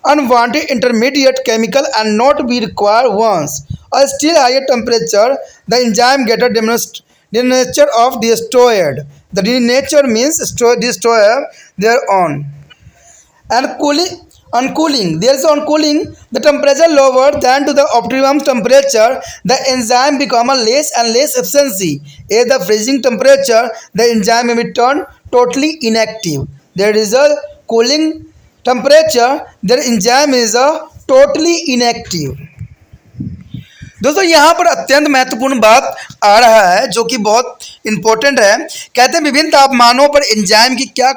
unwanted intermediate chemical and not be required ones. A still higher temperature, the enzyme get a denature of destroyed. The denature means destroy their own. And uncooling. There is uncooling. The temperature lower than to the optimum temperature, the enzyme become a less and less efficiency. At the freezing temperature, the enzyme may be turned totally inactive. There is a cooling temperature, their enzyme is totally inactive. दोस्तों यहाँ पर अत्यंत महत्वपूर्ण बात आ रहा है जो कि बहुत इंपॉर्टेंट है। कहते हैं विभिन्न तापमानों पर एंजाइम की क्या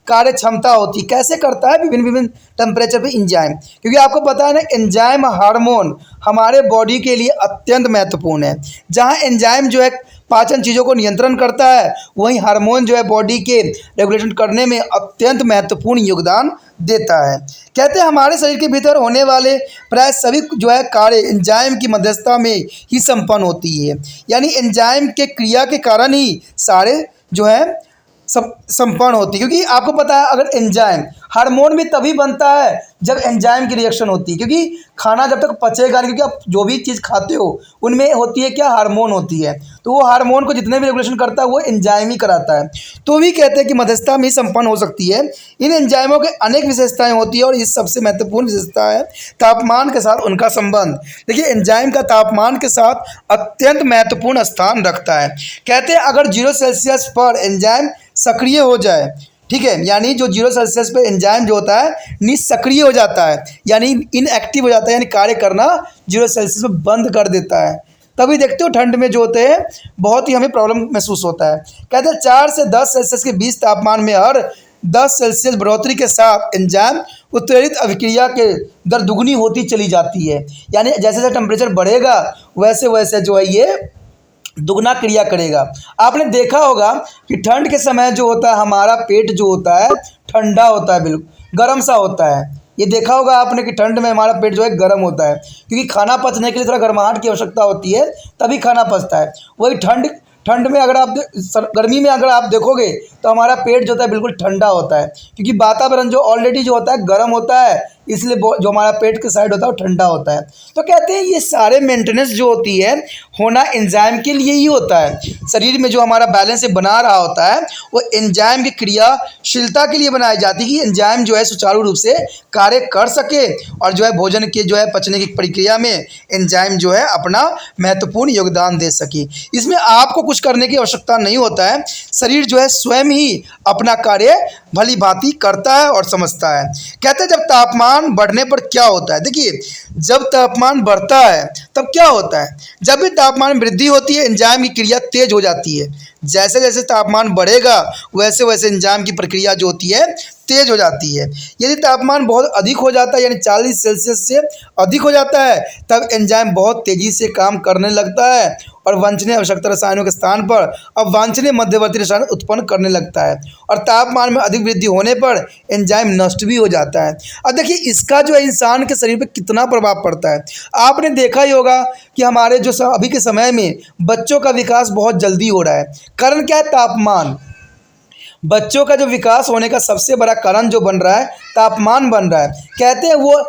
कार्य क्षमता होती, कैसे करता है विभिन्न विभिन्न टेम्परेचर पे एंजाइम, क्योंकि आपको पता है ना एंजाइम हार्मोन हमारे बॉडी के लिए अत्यंत महत्वपूर्ण है। जहाँ एंजाइम जो है पाचन चीज़ों को नियंत्रण करता है, वहीं हार्मोन जो है बॉडी के रेगुलेशन करने में अत्यंत महत्वपूर्ण योगदान देता है। कहते हैं हमारे शरीर के भीतर होने वाले प्राय सभी जो है कार्य एंजाइम की मध्यस्थता में ही संपन्न होती है, यानी एंजाइम के क्रिया के कारण ही सारे जो है सब संपन्न होती है। क्योंकि आपको पता है अगर एंजाइम, हार्मोन भी तभी बनता है जब एंजाइम की रिएक्शन होती है, क्योंकि खाना जब तक पचेगा नहीं, क्योंकि आप जो भी चीज़ खाते हो उनमें होती है क्या, हार्मोन होती है, तो वो हार्मोन को जितने भी रेगुलेशन करता है वो एंजाइम ही कराता है। तो भी कहते हैं कि मध्यस्थता में ही संपन्न हो सकती है। इन एंजाइमों के अनेक विशेषताएं होती है और इस सबसे महत्वपूर्ण विशेषता है तापमान के साथ उनका संबंध। देखिए एंजाइम का तापमान के साथ अत्यंत महत्वपूर्ण स्थान रखता है। कहते हैं अगर 0 सेल्सियस पर एंजाइम सक्रिय हो जाए, ठीक है, यानी जो 0 सेल्सियस पे एंजाइम जो होता है निष्क्रिय हो जाता है, यानी इनएक्टिव हो जाता है, यानी कार्य करना 0 सेल्सियस में बंद कर देता है, तभी देखते हो ठंड में जो होते हैं बहुत ही हमें प्रॉब्लम महसूस होता है। कहते हैं 4 से 10 सेल्सियस के बीच तापमान में हर 10 सेल्सियस बढ़ोतरी के साथ एंजाइम उत्प्रेरित अभिक्रिया के दर दुगनी होती चली जाती है, यानी जैसे जैसे टेम्परेचर बढ़ेगा वैसे वैसे जो है ये दुगना क्रिया करेगा। आपने देखा होगा कि ठंड के समय जो होता है हमारा पेट जो होता है ठंडा होता है, बिल्कुल गर्म सा होता है। ये देखा होगा आपने कि ठंड में हमारा पेट जो है गर्म होता है, क्योंकि खाना पचने के लिए थोड़ा गर्माहट की आवश्यकता होती है, तभी खाना पचता है। वही ठंड में अगर आप गर्मी में अगर आप देखोगे तो हमारा पेट जो होता है बिल्कुल ठंडा होता है, क्योंकि वातावरण जो ऑलरेडी जो होता है गर्म होता है, इसलिए जो हमारा पेट के साइड होता है वो ठंडा होता है। तो कहते हैं ये सारे मेंटेनेंस जो होती है होना एंजाइम के लिए ही होता है। शरीर में जो हमारा बैलेंस बना रहा होता है वो एंजाइम की क्रियाशीलता के लिए बनाई जाती है कि एंजाइम जो है सुचारू रूप से कार्य कर सके और जो है भोजन के जो है पचने की प्रक्रिया में एंजाइम जो है अपना महत्वपूर्ण योगदान दे सके। इसमें आपको कुछ करने की आवश्यकता नहीं होता है, शरीर जो है स्वयं ही अपना कार्य भली भांति करता है और समझता है। कहते हैं जब तापमान बढ़ने पर क्या होता है, देखिए जब तापमान बढ़ता है तब क्या होता है, जब भी तापमान में वृद्धि होती है एंजाइम की क्रिया तेज हो जाती है। जैसे जैसे तापमान बढ़ेगा वैसे वैसे एंजाइम की प्रक्रिया जो होती है तेज हो जाती है। यदि तापमान बहुत अधिक हो जाता है यानी 40 सेल्सियस से अधिक हो जाता है तब एंजाइम बहुत तेज़ी से काम करने लगता है और वांछनीय आवश्यक रसायनों के स्थान पर अवांछनीय मध्यवर्ती रसायन उत्पन्न करने लगता है और तापमान में अधिक वृद्धि होने पर एंजाइम नष्ट भी हो जाता है। अब देखिए इसका जो है इंसान के शरीर पर कितना प्रभाव पड़ता है। आपने देखा ही होगा कि हमारे जो अभी के समय में बच्चों का विकास बहुत जल्दी हो रहा है। कारण क्या है, तापमान। बच्चों का जो विकास होने का सबसे बड़ा कारण जो बन रहा है तापमान बन रहा है। कहते हैं वो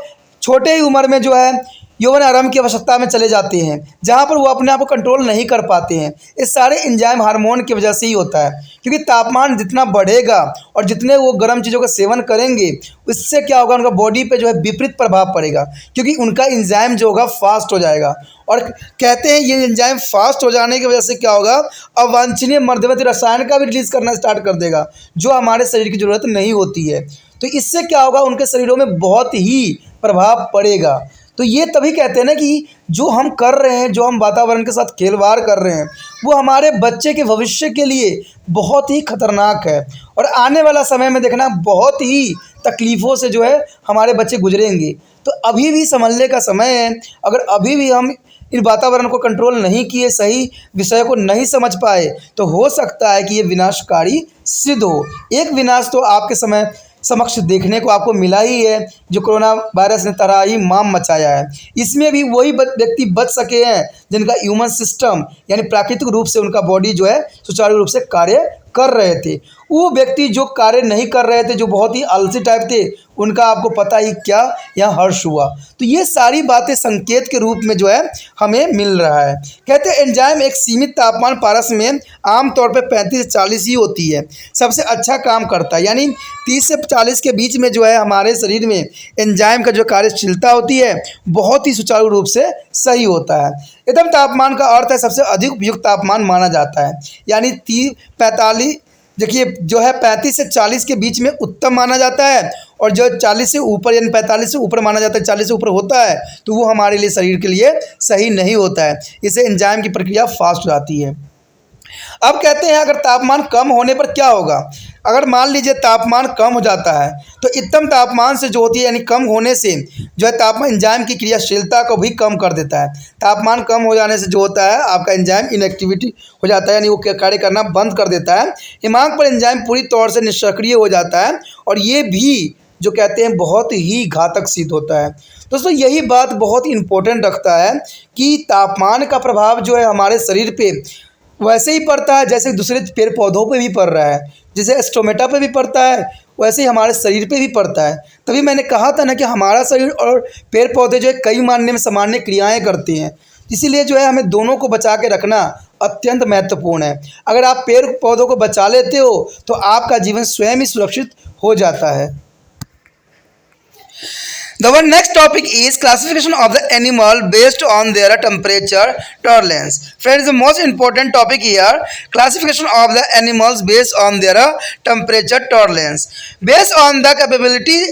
छोटे ही उम्र में जो है यौवन आरंभ की आवश्यकता में चले जाते हैं, जहाँ पर वो अपने आप को कंट्रोल नहीं कर पाते हैं। इस सारे एंजाइम हार्मोन की वजह से ही होता है, क्योंकि तापमान जितना बढ़ेगा और जितने वो गर्म चीज़ों का सेवन करेंगे उससे क्या होगा, उनका बॉडी पे जो है विपरीत प्रभाव पड़ेगा, क्योंकि उनका एंजाइम जो होगा फास्ट हो जाएगा। और कहते हैं ये एंजाइम फास्ट हो जाने की वजह से क्या होगा, अवांछनीय मध्यवर्ती रसायन का भी रिलीज करना स्टार्ट कर देगा जो हमारे शरीर की ज़रूरत नहीं होती है। तो इससे क्या होगा, उनके शरीरों में बहुत ही प्रभाव पड़ेगा। तो ये तभी कहते हैं ना कि जो हम कर रहे हैं, जो हम वातावरण के साथ खिलवाड़ कर रहे हैं वो हमारे बच्चे के भविष्य के लिए बहुत ही खतरनाक है और आने वाला समय में देखना बहुत ही तकलीफ़ों से जो है हमारे बच्चे गुजरेंगे। तो अभी भी संभलने का समय है। अगर अभी भी हम इन वातावरण को कंट्रोल नहीं किए, सही विषय को नहीं समझ पाए, तो हो सकता है कि ये विनाशकारी सिद्ध हो। एक विनाश तो आपके समय समक्ष देखने को आपको मिला ही है, जो कोरोना वायरस ने तबाही माम मचाया है। इसमें भी वही व्यक्ति बच सके हैं जिनका ह्यूमन सिस्टम यानी प्राकृतिक रूप से उनका बॉडी जो है सुचारू रूप से कार्य कर रहे थे। वो व्यक्ति जो कार्य नहीं कर रहे थे, जो बहुत ही आलसी टाइप थे, उनका आपको पता ही क्या यहाँ हर्ष हुआ। तो ये सारी बातें संकेत के रूप में जो है हमें मिल रहा है। कहते हैं एंजाइम एक सीमित तापमान पारस में आमतौर पर 35 से 40 ही होती है, सबसे अच्छा काम करता है। यानी 30 से 40 के बीच में जो है हमारे शरीर में एंजाइम का जो कार्यशीलता होती है बहुत ही सुचारू रूप से सही होता है। एकदम तापमान का अर्थ है सबसे अधिक उपयुक्त तापमान माना जाता है, यानी 45 देखिए जो है 35 से 40 के बीच में उत्तम माना जाता है, और जो 40 से ऊपर यानी 45 से ऊपर माना जाता है, 40 से ऊपर होता है तो वो हमारे लिए शरीर के लिए सही नहीं होता है। इससे एंजाइम की प्रक्रिया फास्ट हो जाती है। अब कहते हैं अगर तापमान कम होने पर क्या होगा। अगर मान लीजिए तापमान कम हो जाता है तो इतम तापमान से जो होती है यानी कम होने से जो है तापमान एंजाइम की क्रियाशीलता को भी कम कर देता है। तापमान कम हो जाने से जो होता है आपका एंजाइम इनएक्टिविटी हो जाता है, यानी वो कार्य करना बंद कर देता है। हिमांक पर एंजाइम पूरी तौर से निष्क्रिय हो जाता है, और ये भी जो कहते हैं बहुत ही घातक सिद्ध होता है। दोस्तों यही बात बहुत ही इम्पोर्टेंट रखता है कि तापमान का प्रभाव जो है हमारे शरीर पे वैसे ही पड़ता है जैसे दूसरे पेड़ पौधों पे भी पड़ रहा है, जैसे स्टोमेटा पे भी पड़ता है वैसे ही हमारे शरीर पे भी पड़ता है। तभी मैंने कहा था ना कि हमारा शरीर और पेड़ पौधे जो है कई मायने में सामान्य क्रियाएं करते हैं, इसीलिए जो है हमें दोनों को बचा के रखना अत्यंत महत्वपूर्ण है। अगर आप पेड़ पौधों को बचा लेते हो तो आपका जीवन स्वयं ही सुरक्षित हो जाता है। The one next topic is classification of the animal based on their temperature tolerance. Friends, the most important topic here, classification of the animals based on their temperature tolerance. Based on the capability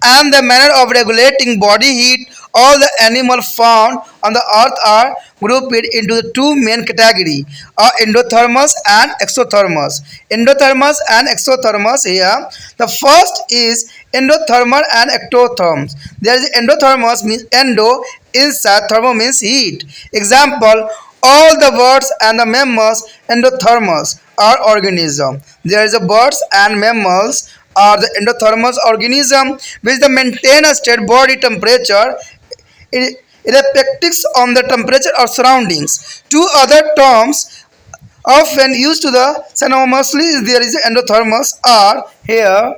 and the manner of regulating body heat, all the animals found on the earth are grouped into the two main categories, endothermus and exothermus. Endothermus and exothermus here. The first is endothermal and ectotherms. There is endothermus means endo, inside, thermo means heat. Example, all the birds and the mammals endothermus are organism. There is a birds and mammals are the endothermus organism which maintain a steady body temperature irrespective on the temperature of surroundings. Two other terms often used to the synonymously there is endothermus are here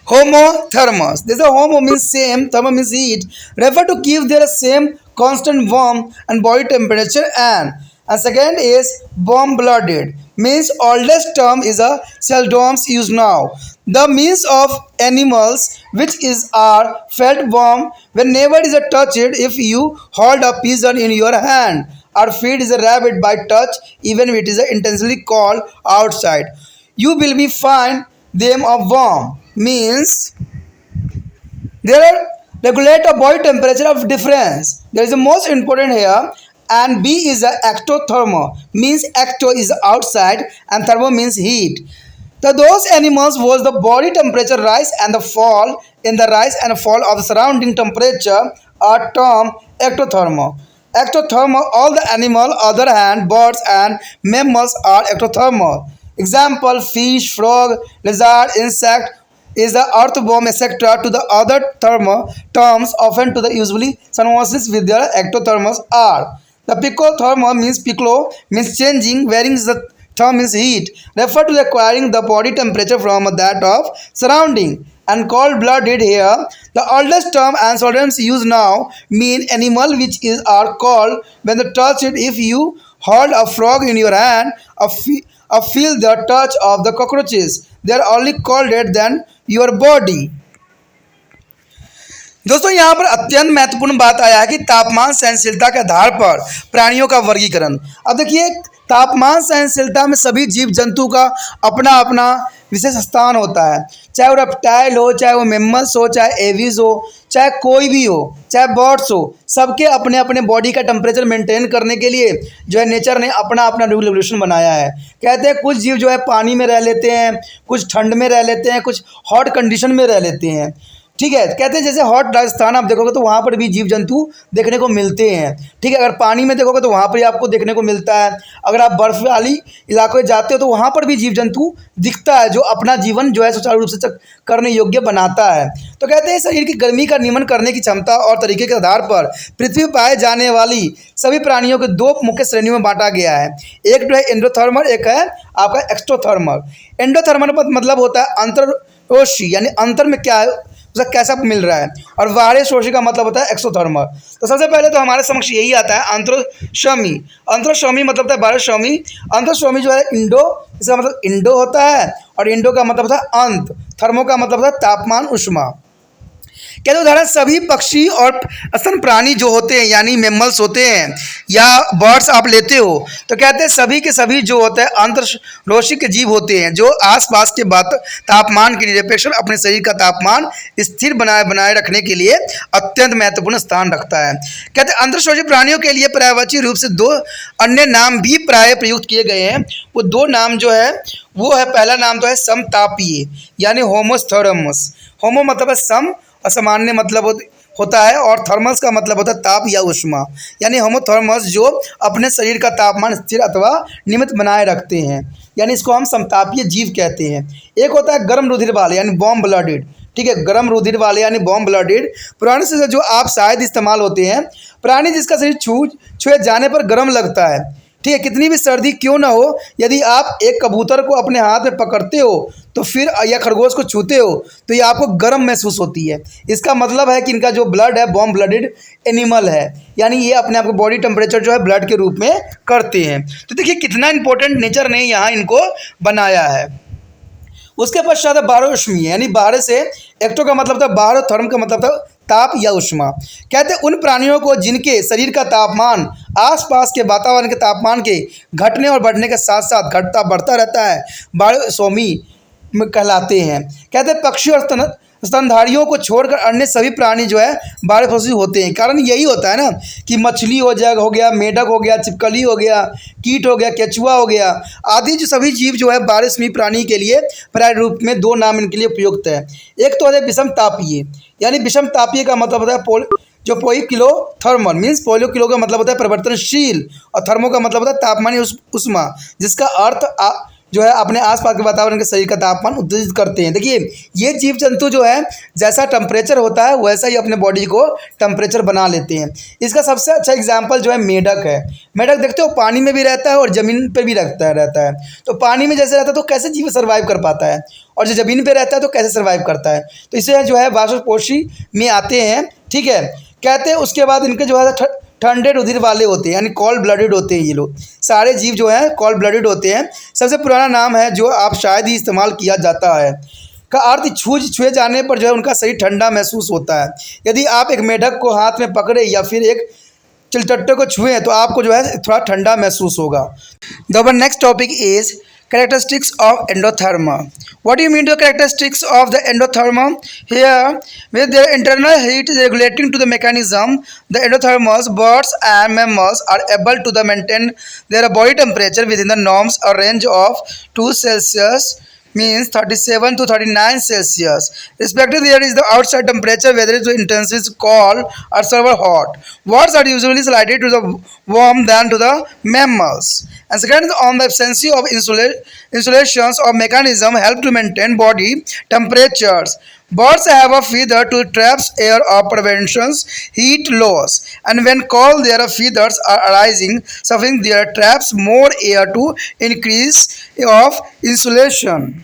homothermus. This is a homo means same, thermo means heat, refer to keep their same constant warmth and body temperature, and second is warm-blooded means oldest term is a seldoms used now. The means of animals which is are felt warm whenever is a touched. If you hold a pigeon in your hand or feed is a rabbit by touch, even if it is intensely cold outside, you will be find them of warm means there are regulate a body temperature of difference. There is the most important here, and B is the ectothermo means ecto is outside and thermo means heat. So those animals was the body temperature rise and the fall in the rise and fall of the surrounding temperature are termed ectothermo. Ectothermal, all the animal, other hand, birds and mammals are ectothermal. Example, fish, frog, lizard, insect is the earthworm, etc. To the other terms, often to the usually synonymous with their ectothermos are. The picothermal means piccolo means changing, wherein the term is heat, refer to acquiring the body temperature from that of surrounding. And cold-blooded here, the oldest term and sometimes used now mean animal which is are called when the touch it. If you hold a frog in your hand, feel the touch of the cockroaches, they are only colded than your body. दोस्तों यहाँ पर अत्यंत महत्वपूर्ण बात आया है कि तापमान सहनशीलता के आधार पर प्राणियों का वर्गीकरण। अब देखिए तापमान सहनशीलता में सभी जीव जंतु का अपना अपना विशेष स्थान होता है, चाहे वो रेप्टाइल हो, चाहे वो मेमल्स हो, चाहे एविज हो, चाहे कोई भी हो, चाहे बर्ड्स हो, सबके अपने अपने बॉडी का टेम्परेचर मेंटेन करने के लिए जो है नेचर ने अपना अपना रेगुलेशन बनाया है। कहते हैं कुछ जीव जो है पानी में रह लेते हैं, कुछ ठंड में रह लेते हैं, कुछ हॉट कंडीशन में रह लेते हैं। ठीक है, कहते हैं जैसे हॉट राजस्थान आप देखोगे तो वहाँ पर भी जीव जंतु देखने को मिलते हैं। ठीक है, अगर पानी में देखोगे तो वहाँ पर भी आपको देखने को मिलता है। अगर आप बर्फ वाली इलाकों में जाते हो तो वहाँ पर भी जीव जंतु दिखता है जो अपना जीवन जो है सुचारू रूप से करने योग्य बनाता है। तो कहते हैं शरीर की गर्मी का नियमन करने की क्षमता और तरीके के आधार पर पृथ्वी पर पाए जाने वाली सभी प्राणियों को दो मुख्य श्रेणियों में बांटा गया है। एक जो है एंडोथर्मल, एक है आपका एक्सोथर्मल। एंडोथर्मल मतलब होता है अंतरपोषी, यानी अंतर में क्या है उसका कैसा मिल रहा है, और बाहरी शोषी का मतलब होता है एक्सोथर्मल। तो सबसे पहले तो हमारे समक्ष यही आता है अंतरश्रमी। अंतरश्रमी मतलब होता है बाह्यश्रमी। अंतरश्रमी जो है इंडो, इसका मतलब इंडो होता है, और इंडो का मतलब होता है अंत, थर्मो का मतलब होता है तापमान, उष्मा। कहते उदाहरण सभी पक्षी और स्तन प्राणी जो होते हैं यानी मैमल्स होते हैं या बर्ड्स आप लेते हो तो कहते हैं सभी के सभी जो होते हैं अंतर्रोशिक जीव होते हैं जो आसपास के तापमान के निरपेक्ष अपने शरीर का तापमान स्थिर बनाए बनाए रखने के लिए अत्यंत महत्वपूर्ण स्थान रखता है। कहते हैं अंतर्शोषी प्राणियों के लिए पर्यायवाची रूप से दो अन्य नाम भी प्राय प्रयुक्त किए गए हैं। वो दो नाम जो है वो है, पहला नाम तो है समतापीय यानी होमोथर्मस। होमो मतलब है सम और सामान्य मतलब होता है और थर्मस का मतलब होता है ताप या उष्मा, यानी होमोथर्मस जो अपने शरीर का तापमान स्थिर अथवा नियमित बनाए रखते हैं, यानी इसको हम समतापीय जीव कहते हैं। एक होता है गर्म रुधिर वाले यानी वार्म ब्लडेड, ठीक है, गर्म रुधिर वाले यानी वार्म ब्लडेड प्राणी से जो आप शायद इस्तेमाल होते हैं, प्राणी जिसका शरीर छुए जाने पर गर्म लगता है, ठीक है, कितनी भी सर्दी क्यों ना हो, यदि आप एक कबूतर को अपने हाथ में पकड़ते हो तो फिर या खरगोश को छूते हो तो ये आपको गर्म महसूस होती है। इसका मतलब है कि इनका जो ब्लड है वार्म ब्लडेड एनिमल है, यानी ये अपने आप को बॉडी टेम्परेचर जो है ब्लड के रूप में करते हैं। तो देखिए कितना इंपॉर्टेंट नेचर ने यहाँ इनको बनाया है। उसके पश्चात है बारहउष्मीय यानी बारह से एक्टो का मतलब था बारह, थर्म का मतलब था ताप या उष्मा। कहते हैं उन प्राणियों को जिनके शरीर का तापमान आसपास के वातावरण के तापमान के घटने और बढ़ने के साथ साथ घटता बढ़ता रहता है, बारहउष्मी कहलाते हैं। कहते हैं पक्षी और स्तनधारियों को छोड़कर अन्य सभी प्राणी जो है बारहउष्मी होते हैं। कारण यही होता है ना कि मछली हो गया, मेढक हो गया, छिपकली हो गया, कीट हो गया, केचुआ हो गया आदि जो सभी जीव जो है बारहउष्मी प्राणी के लिए प्राय रूप में दो नाम इनके लिए उपयुक्त है। एक तो है विषम तापीय, यानी विषम तापीय का मतलब होता है जो पोइकिलो थर्मल मीन्स पोलो किलो का मतलब होता है परिवर्तनशील और थर्मो का मतलब होता है तापमानी उष्मा, जिसका अर्थ जो है अपने आसपास के वातावरण के शरीर का तापमान उत्तेजित करते हैं। देखिए ये जीव जंतु जो है जैसा टेम्परेचर होता है वैसा ही अपने बॉडी को टेम्परेचर बना लेते हैं। इसका सबसे अच्छा एग्जांपल जो है मेढक है। मेढक देखते हो पानी में भी रहता है और ज़मीन पर भी रहता है। तो पानी में जैसे रहता है तो कैसे जीव सर्वाइव कर पाता है, और जो ज़मीन पर रहता है तो कैसे सर्वाइव करता है। तो इसे जो है बाष्पोषी में आते हैं, ठीक है। कहते हैं उसके बाद इनके जो है ठंडे रुधिर वाले होते हैं यानी कॉल्ड ब्लडेड होते हैं। ये लोग सारे जीव जो हैं कॉल्ड ब्लडेड होते हैं। सबसे पुराना नाम है जो आप शायद ही इस्तेमाल किया जाता है का अर्थ छुए जाने पर जो है उनका शरीर ठंडा महसूस होता है। यदि आप एक मेढक को हाथ में पकड़े या फिर एक चिलटट्टे को छुएं तो आपको जो है थोड़ा ठंडा महसूस होगा। The next topic is characteristics of endotherma. What do you mean the characteristics of the endotherma? Here, with their internal heat regulating to the mechanism, the endotherms, birds and mammals are able to maintain their body temperature within the norms or range of 2 Celsius means 37 to 39 Celsius. Respectively, there is the outside temperature, whether it's intensely cold or super hot. Birds are usually slightly to the warm than to the mammals. And second, on the absence of insulations or mechanism help to maintain body temperatures. Birds have a feather to trap air or preventions heat loss, and when cold their feathers are arising, suffering their traps more air to increase of insulation.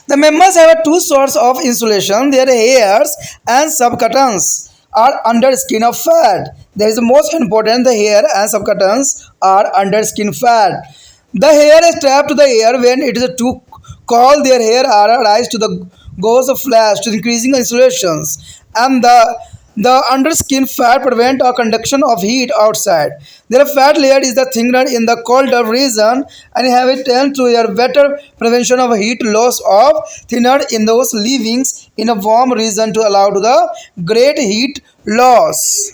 The mammals have two sorts of insulation. Their hairs and subcutans are under skin of fat. That is the most important. The hair and subcutans are under skin fat. The hair is trapped to the air when it is too cold. Their hair are raised to the gauze of flesh to increasing insulations, and the underskin fat prevent a conduction of heat outside. Their fat layer is the thinner in the colder region and have it tend to a better prevention of heat loss of thinner in those living in a warm region to allow to the great heat loss.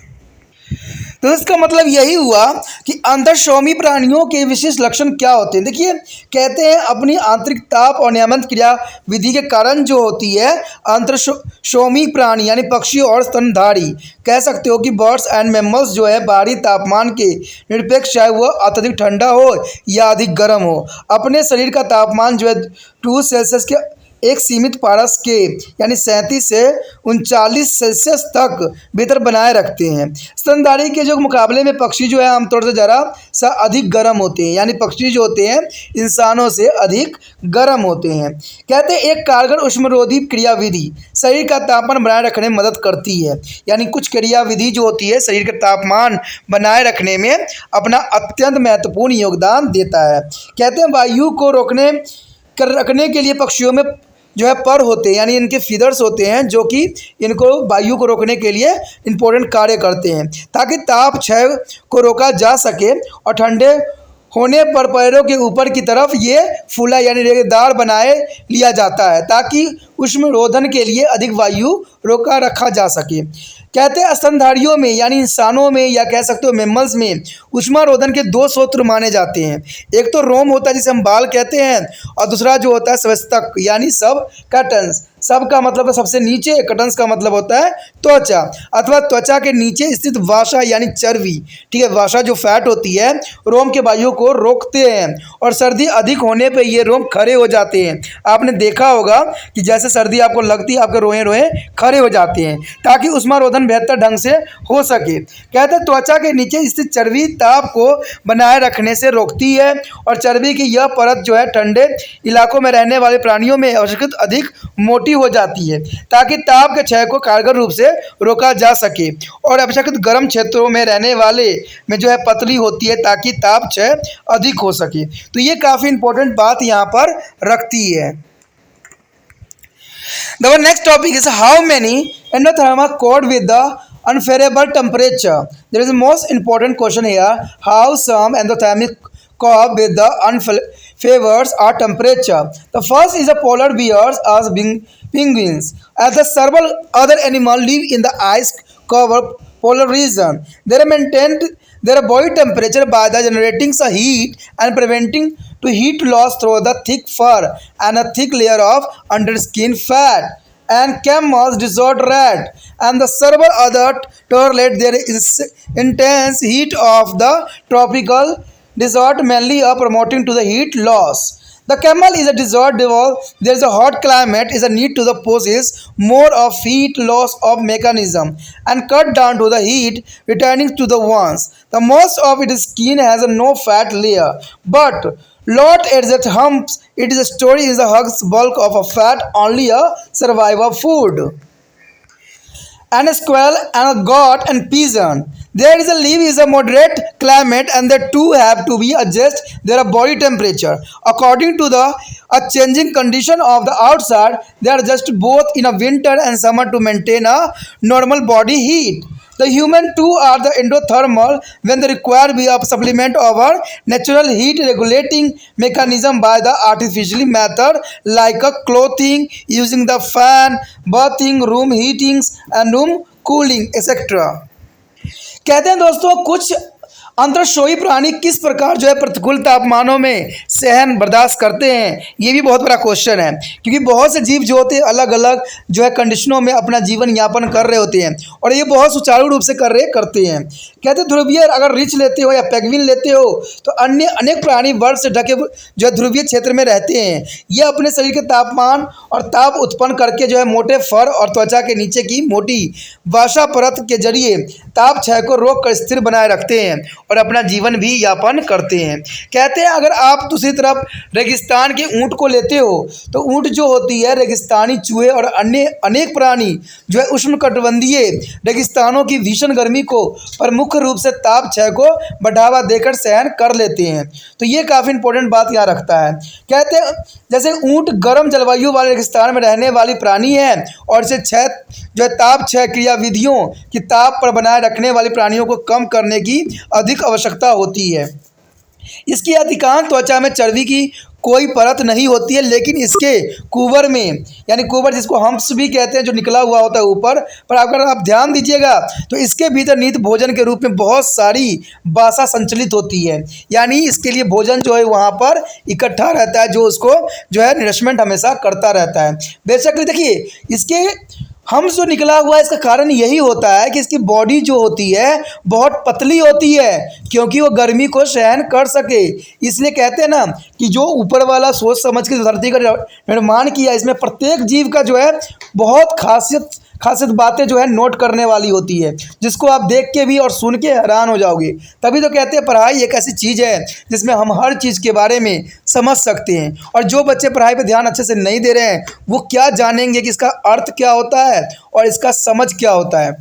तो इसका मतलब यही हुआ कि अंतर्शोमी प्राणियों के विशेष लक्षण क्या होते हैं। देखिए कहते हैं अपनी आंतरिक ताप और नियमन क्रिया विधि के कारण जो होती है अंतर्शोमी प्राणी यानी पक्षी और स्तनधारी, कह सकते हो कि बर्ड्स एंड मैमल्स जो है बाहरी तापमान के निरपेक्ष चाहे वह अत्यधिक ठंडा हो या अधिक गर्म हो, अपने शरीर का तापमान जो है 2 सेल्सियस के एक सीमित पारस के यानी 37 से 39 सेल्सियस तक भीतर बनाए रखते हैं। स्तनधारी के जो मुकाबले में पक्षी जो है आमतौर से ज़रा सा अधिक गर्म होते हैं, यानी पक्षी जो होते हैं इंसानों से अधिक गर्म होते हैं। कहते हैं एक कारगर उष्मरोधी क्रियाविधि शरीर का तापमान बनाए रखने में मदद करती है, यानी कुछ क्रियाविधि जो होती है शरीर का तापमान बनाए रखने में अपना अत्यंत महत्वपूर्ण योगदान देता है। कहते हैं वायु को रखने के लिए जो है पर होते हैं, यानी इनके फीदर्स होते हैं जो कि इनको वायु को रोकने के लिए इंपॉर्टेंट कार्य करते हैं, ताकि ताप क्षय को रोका जा सके। और ठंडे होने पर पैरों के ऊपर की तरफ ये फूला यानी रेगेदार बनाए लिया जाता है, ताकि उष्ण रोधन के लिए अधिक वायु रोका रखा जा सके। कहते हैं स्तनधारियों में यानी इंसानों में या कह सकते हो मेमल्स में ऊष्मा रोधन के दो स्रोत माने जाते हैं। एक तो रोम होता है जिसे हम बाल कहते हैं, और दूसरा जो होता है स्वस्तक यानी सब कटन्स। सब का मतलब है सबसे नीचे, कटन्स का मतलब होता है त्वचा अथवा त्वचा के नीचे स्थित वाशा यानी चर्बी। ठीक है, वाशा जो फैट होती है रोम के वायु को रोकते हैं, और सर्दी अधिक होने पे ये रोम खड़े हो जाते हैं। आपने देखा होगा कि जैसे सर्दी आपको लगती है आपके रोए रोए खड़े हो जाते हैं, ताकि उष्मा रोधन बेहतर ढंग से हो सके। कहते हैं त्वचा के नीचे स्थित चर्बी ताप को बनाए रखने से रोकती है, और चर्बी की यह परत जो है ठंडे इलाकों में रहने वाले प्राणियों में अपेक्षाकृत अधिक मोटी हो जाती है, ताकि ताप के क्षय को कारगर रूप से रोका जा सके। और अपेक्षाकृत गर्म क्षेत्रों में रहने वाले में जो है पतली होती है, ताकि ताप क्षय अधिक हो सके। तो ये काफ़ी इंपॉर्टेंट बात यहाँ पर रखती है। The next topic is how many endotherma cope with the unfavorable temperature. There is a most important question here: how some endothermic cope with the unfavors or temperature. The first is the polar bears as penguins. As the several other animals live in the ice-covered polar region, they maintain their body temperature by the generating the heat and preventing to heat loss through the thick fur and a thick layer of underskin fat. And camels, desert rat, and the several other tolerate their intense heat of the tropical desert, mainly promoting to the heat loss. The camel is a desert devil. There is a hot climate is a need to the possess more of heat loss of mechanism and cut down to the heat returning to the ones. The most of its skin has a no fat layer, but lot at that humps. It is a story is a hug's bulk of a fat only a survivor food. And a squirrel and a goat and pigeon. There is a live is a moderate climate, and the two have to be adjust their body temperature according to the a changing condition of the outside. They are just both in a winter and summer to maintain a normal body heat. The human too are the endothermal when they require be a supplement of our natural heat regulating mechanism by the artificially method like a clothing, using the fan, bathing, room heatings and room cooling etc. कहते हैं दोस्तों कुछ अंतरशोई प्राणी किस प्रकार जो है प्रतिकूल तापमानों में सहन बर्दाश्त करते हैं, ये भी बहुत बड़ा क्वेश्चन है, क्योंकि बहुत से जीव जो होते हैं अलग अलग जो है कंडीशनों में अपना जीवन यापन कर रहे होते हैं, और ये बहुत सुचारू रूप से करते हैं। कहते हैं ध्रुवीय अगर रिच लेते हो या पेंगुइन लेते हो तो अन्य अनेक प्राणी बर्फ से ढके जो है ध्रुवीय क्षेत्र में रहते हैं। ये अपने शरीर के तापमान और ताप उत्पन्न करके जो है मोटे फर और त्वचा के नीचे की मोटी वाशा परत के जरिए ताप क्षय को रोक कर स्थिर बनाए रखते हैं और अपना जीवन भी यापन करते हैं। कहते हैं अगर आप दूसरी तरफ रेगिस्तान के ऊँट को लेते हो तो ऊँट जो होती है रेगिस्तानी चूहे और अन्य अनेक प्राणी जो है उष्णकटिबंधीय रेगिस्तानों की भीषण गर्मी को प्रमुख रूप से ताप क्षय को बढ़ावा देकर सहन कर लेते हैं। तो ये काफ़ी इंपॉर्टेंट बात यहाँ रखता है। कहते हैं जैसे ऊँट गर्म जलवायु वाले रेगिस्तान में रहने वाली प्राणी है, और इसे क्षय जो है ताप क्षय क्रिया विधियों की ताप पर बनाए रखने वाली प्राणियों को कम करने की अधिक आवश्यकता होती है। इसकी अधिकांश त्वचा में चर्बी की कोई परत नहीं होती है, लेकिन इसके कुबर में यानी कुबर जिसको हम्प्स भी कहते हैं जो निकला हुआ होता है ऊपर पर, अगर आप ध्यान दीजिएगा तो इसके भीतर निहित भोजन के रूप में बहुत सारी बासा संचलित होती है, यानी इसके लिए भोजन जो है वहाँ पर इकट्ठा रहता है जो उसको जो है नरिशमेंट हमेशा करता रहता है। बेशक देखिए इसके हम जो निकला हुआ है इसका कारण यही होता है कि इसकी बॉडी जो होती है बहुत पतली होती है, क्योंकि वो गर्मी को सहन कर सके। इसलिए कहते हैं ना कि जो ऊपर वाला सोच समझ के धरती का निर्माण किया, इसमें प्रत्येक जीव का जो है बहुत खासियत बातें जो है नोट करने वाली होती है, जिसको आप देख के भी और सुन के हैरान हो जाओगे। तभी तो कहते हैं पढ़ाई एक ऐसी चीज़ है जिसमें हम हर चीज़ के बारे में समझ सकते हैं, और जो बच्चे पढ़ाई पे ध्यान अच्छे से नहीं दे रहे हैं वो क्या जानेंगे कि इसका अर्थ क्या होता है और इसका समझ क्या होता है।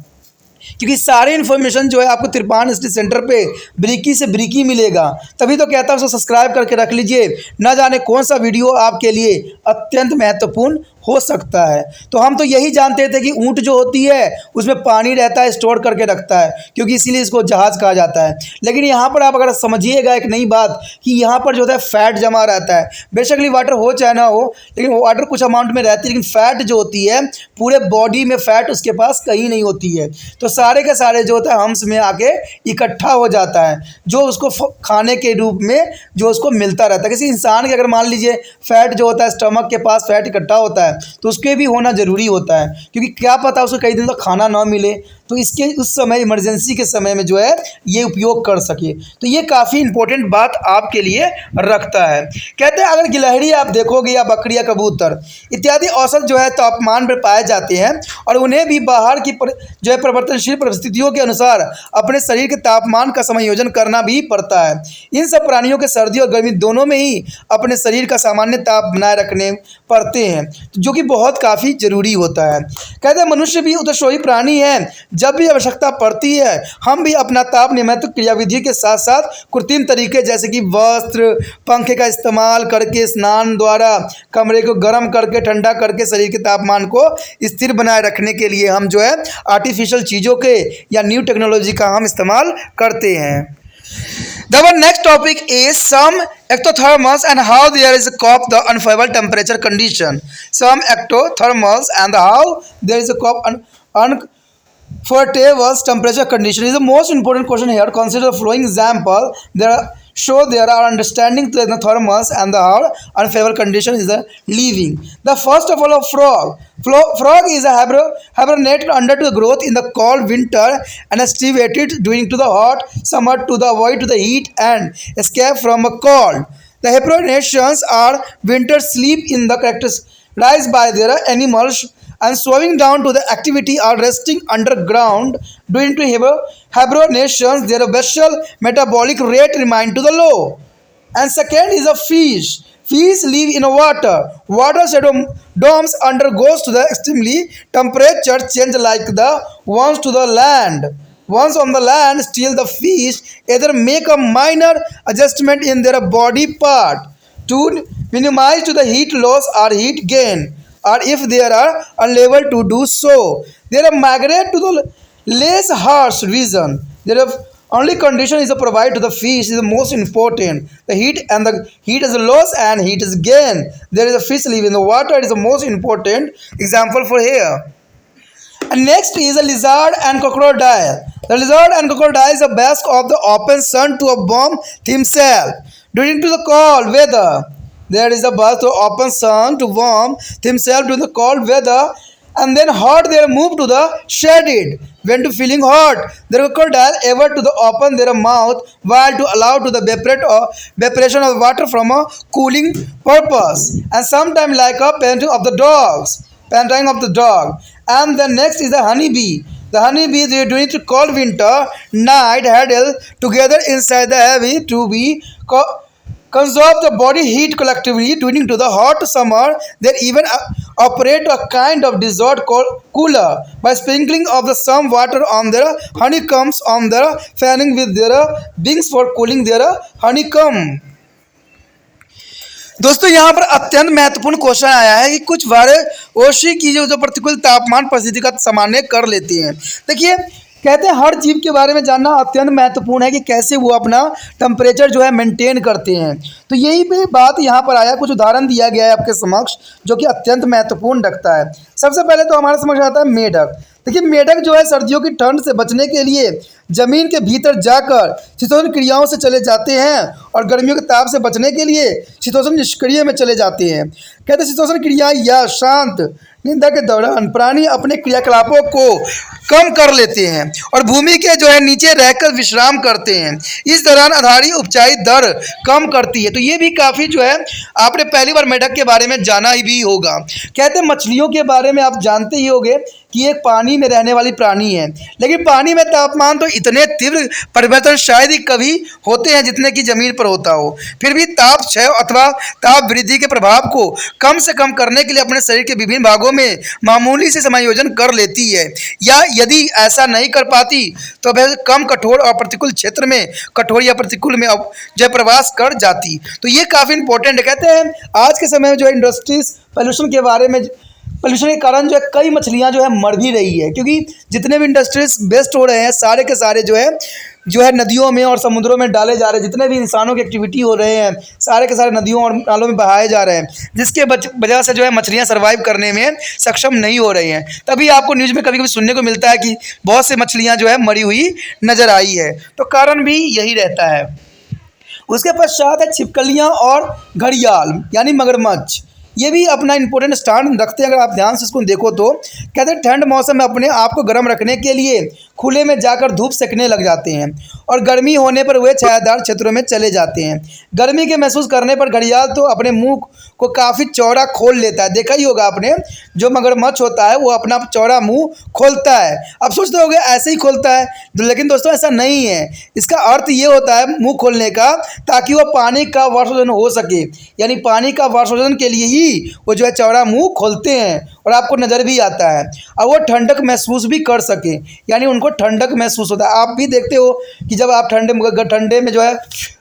क्योंकि सारे इन्फॉर्मेशन जो है आपको त्रिपान स्टडी सेंटर पे ब्रीकी से ब्रीकी मिलेगा। तभी तो कहता हूँ उसको सब्सक्राइब करके रख लीजिए, ना जाने कौन सा वीडियो आपके लिए अत्यंत महत्वपूर्ण हो सकता है। तो हम तो यही जानते थे कि ऊँट जो होती है उसमें पानी रहता है, स्टोर करके रखता है, क्योंकि इसीलिए इसको जहाज़ कहा जाता है। लेकिन यहाँ पर आप अगर समझिएगा एक नई बात कि यहाँ पर जो होता है फैट जमा रहता है। बेशकली वाटर हो चाहे ना हो, लेकिन वाटर कुछ अमाउंट में रहती है, लेकिन फैट जो होती है पूरे बॉडी में फैट उसके पास कहीं नहीं होती है। तो सारे के सारे जो होता है हम्स में आके इकट्ठा हो जाता है, जो उसको खाने के रूप में जो उसको मिलता रहता है। किसी इंसान के अगर मान लीजिए फैट जो होता है स्टमक के पास फैट इकट्ठा होता है तो उसके भी होना ज़रूरी होता है, क्योंकि क्या पता उसको कई दिन तक खाना ना मिले, तो इसके उस समय इमरजेंसी के समय में जो है ये उपयोग कर सके। तो ये काफ़ी इंपॉर्टेंट बात आपके लिए रखता है। कहते हैं अगर गिलहरी आप देखोगे या बकरी या कबूतर इत्यादि औसत जो है तापमान पर पाए जाते हैं और उन्हें भी बाहर की जो है परिवर्तनशील परिस्थितियों के अनुसार अपने शरीर के तापमान का समायोजन करना भी पड़ता है। इन सब प्राणियों के सर्दी और गर्मी दोनों में ही अपने शरीर का सामान्य ताप बनाए रखने पड़ते हैं, जो कि बहुत काफ़ी ज़रूरी होता है। कहते हैं मनुष्य भी उत्सर्गोही प्राणी है, जब भी आवश्यकता पड़ती है हम भी अपना ताप नियमित क्रियाविधि के साथ साथ कृत्रिम तरीके जैसे कि वस्त्र पंखे का इस्तेमाल करके स्नान द्वारा कमरे को गर्म करके ठंडा करके शरीर के तापमान को स्थिर बनाए रखने के लिए हम जो है आर्टिफिशियल चीज़ों के या न्यू टेक्नोलॉजी का हम इस्तेमाल करते हैं। The next topic is some ectothermals and how there is a cope the unfavorable temperature condition. Some ectothermals and how there is a cope unfavorable temperature condition is the most important question here. Consider the following example. There are understanding to the thermals and the how unfavorable condition is the living. The first of all, a frog. Frog is a hibernated under the growth in the cold winter and activated during to the hot summer to the avoid to the heat and escape from a cold. The hibernations are winter sleep in the characterized by their animals and slowing down to the activity or resting underground during to hibernations their basal metabolic rate remain to the low. And second is a fish. Fish live in water. Water shadow domes undergoes to the extremely temperature change like the ones to the land. Once on the land, still the fish either make a minor adjustment in their body part to minimize to the heat loss or heat gain, or if they are unable to do so, they are migrate to the less harsh region. Their only condition is to provide to the fish is the most important. The heat is loss and heat is gain. There is a fish live in the water. It is the most important example for here. And next is a lizard and crocodile. The lizard and crocodile is the best of the open sun to a warm himself during to the cold weather. There is a bath to open sun to warm himself during the cold weather, and then hot they move to the shaded. When to feeling hot, the crocodile ever to the open their mouth while to allow to the evaporation of water from a cooling purpose, and sometimes like a panting of the dog. And the next is the honeybee. The honeybee they during the cold winter night huddle together inside the heavy to be conserve the body heat collectively during to the hot summer. They even operate a kind of dessert cooler by sprinkling of the some water on their honeycombs on their fanning with their wings for cooling their honeycomb. दोस्तों यहाँ पर अत्यंत महत्वपूर्ण question आया है कि कुछ वायरसी की जो प्रतिकूल तापमान परिस्थिति का सामान्य कर लेती हैं। देखिए कहते हैं हर जीव के बारे में जानना अत्यंत महत्वपूर्ण है कि कैसे वो अपना टेम्परेचर जो है मेंटेन करते हैं। तो यही भी बात यहाँ पर आया, कुछ उदाहरण दिया गया है आपके समक्ष जो कि अत्यंत महत्वपूर्ण रखता है। सबसे पहले तो हमारे समझ आता है मेढक। देखिए मेढक जो है सर्दियों की ठंड से बचने के लिए जमीन के भीतर जाकर शीतोष्ण क्रियाओं से चले जाते हैं और गर्मियों के ताप से बचने के लिए शीतोष्ण निष्क्रिय में चले जाते हैं। कहते हैं शीतोष्ण क्रिया या शांत निंदा के दौरान प्राणी अपने क्रियाकलापों को कम कर लेते हैं और भूमि के जो है नीचे रहकर विश्राम करते हैं। इस दौरान आधारी उपचाई दर कम करती है। तो ये भी काफ़ी जो है आपने पहली बार मेढक के बारे में जाना ही भी होगा। कहते हैं मछलियों के बारे में आप जानते ही होंगे कि एक पानी में रहने वाली प्राणी है, लेकिन पानी में तापमान तो इतने तीव्र परिवर्तन शायद ही कभी होते हैं जितने की ज़मीन पर होता हो। फिर भी ताप क्षय अथवा ताप वृद्धि के प्रभाव को कम से कम करने के लिए अपने शरीर के विभिन्न भागों में मामूली से समायोजन कर लेती है, या यदि ऐसा नहीं कर पाती तो वह कम कठोर और प्रतिकूल क्षेत्र में कठोर या प्रतिकूल में जो प्रवास कर जाती। तो ये काफ़ी इंपॉर्टेंट है। कहते हैं आज के समय में जो इंडस्ट्रीज पोल्यूशन के बारे में पोल्यूशन के कारण जो है कई मछलियां जो है मर भी रही है, क्योंकि जितने भी इंडस्ट्रीज वेस्ट हो रहे हैं सारे के सारे जो है नदियों में और समुद्रों में डाले जा रहे हैं। जितने भी इंसानों की एक्टिविटी हो रहे हैं सारे के सारे नदियों और नालों में बहाए जा रहे हैं, जिसके वजह से जो है मछलियां सर्वाइव करने में सक्षम नहीं हो रही हैं। तभी आपको न्यूज़ में कभी कभी सुनने को मिलता है कि बहुत से मछलियां जो है मरी हुई नज़र आई है, तो कारण भी यही रहता है। उसके पश्चात है छिपकलियाँ और घड़ियाल यानी मगरमच्छ। ये भी अपना इंपॉर्टेंट स्थान रखते हैं। अगर आप ध्यान से इसको देखो तो कहते हैं ठंड मौसम में अपने आप को गर्म रखने के लिए खुले में जाकर धूप सेकने लग जाते हैं और गर्मी होने पर वे छायादार क्षेत्रों में चले जाते हैं। गर्मी के महसूस करने पर घड़ियाल तो अपने मुंह को काफ़ी चौड़ा खोल लेता है। देखा ही होगा आपने, जो मगरमच्छ होता है वो अपना चौड़ा मुंह खोलता है। अब सोचते होगे ऐसे ही खोलता है, लेकिन दोस्तों ऐसा नहीं है। इसका अर्थ ये होता है मुंह खोलने का, ताकि वो पानी का वाष्पोत्सर्जन हो सके, यानी पानी का वाष्पोत्सर्जन के लिए ही वो जो है चौड़ा मुंह खोलते हैं और आपको नज़र भी आता है। और वो ठंडक महसूस भी कर सके, यानी उनको ठंडक महसूस होता है। आप भी देखते हो कि जब आप ठंडे में जो है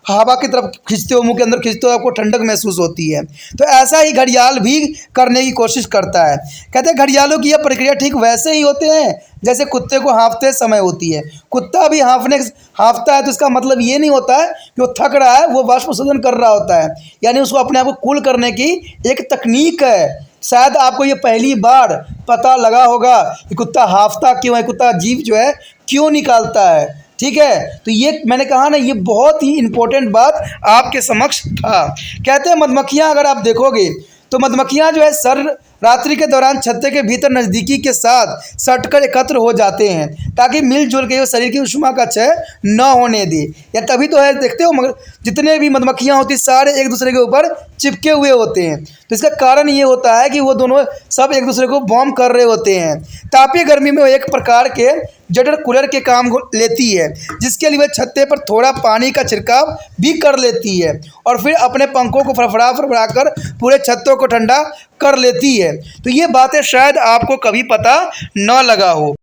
हवा की तरफ खींचते हो, मुंह के अंदर खींचते हो, आपको ठंडक महसूस होती है। तो ऐसा ही घड़ियाल भी करने की कोशिश करता है। कहते हैं घड़ियालों की यह प्रक्रिया ठीक वैसे ही होते हैं जैसे कुत्ते को हाँफते समय होती है। कुत्ता भी हाँफता है तो इसका मतलब ये नहीं होता है कि वो थक रहा है, वो वाष्पोत्सर्जन कर रहा होता है, यानी उसको अपने आप को कूल करने की एक तकनीक है। शायद आपको ये पहली बार पता लगा होगा कि कुत्ता हाँफता क्यों है, कुत्ता जीभ जो है क्यों निकालता है। ठीक है, तो ये मैंने कहा ना, ये बहुत ही इम्पोर्टेंट बात आपके समक्ष था। कहते हैं मधुमक्खियाँ, अगर आप देखोगे तो मधुमक्खियाँ जो है रात्रि के दौरान छत्ते के भीतर नज़दीकी के साथ सटकर एकत्र हो जाते हैं, ताकि मिलजुल के वो शरीर की उष्मा का क्षय न होने दे। या तभी तो है, देखते हो मगर जितने भी मधुमक्खियाँ होती सारे एक दूसरे के ऊपर चिपके हुए होते हैं। तो इसका कारण ये होता है कि वो दोनों सब एक दूसरे को बॉम्ब कर रहे होते हैं। तापीय गर्मी में वो एक प्रकार के जटर कूलर के काम लेती है, जिसके लिए वह छत्ते पर थोड़ा पानी का छिड़काव भी कर लेती है और फिर अपने पंखों को फड़फड़ा कर पूरे छत्तों को ठंडा कर लेती है। तो ये बातें शायद आपको कभी पता न लगा हो।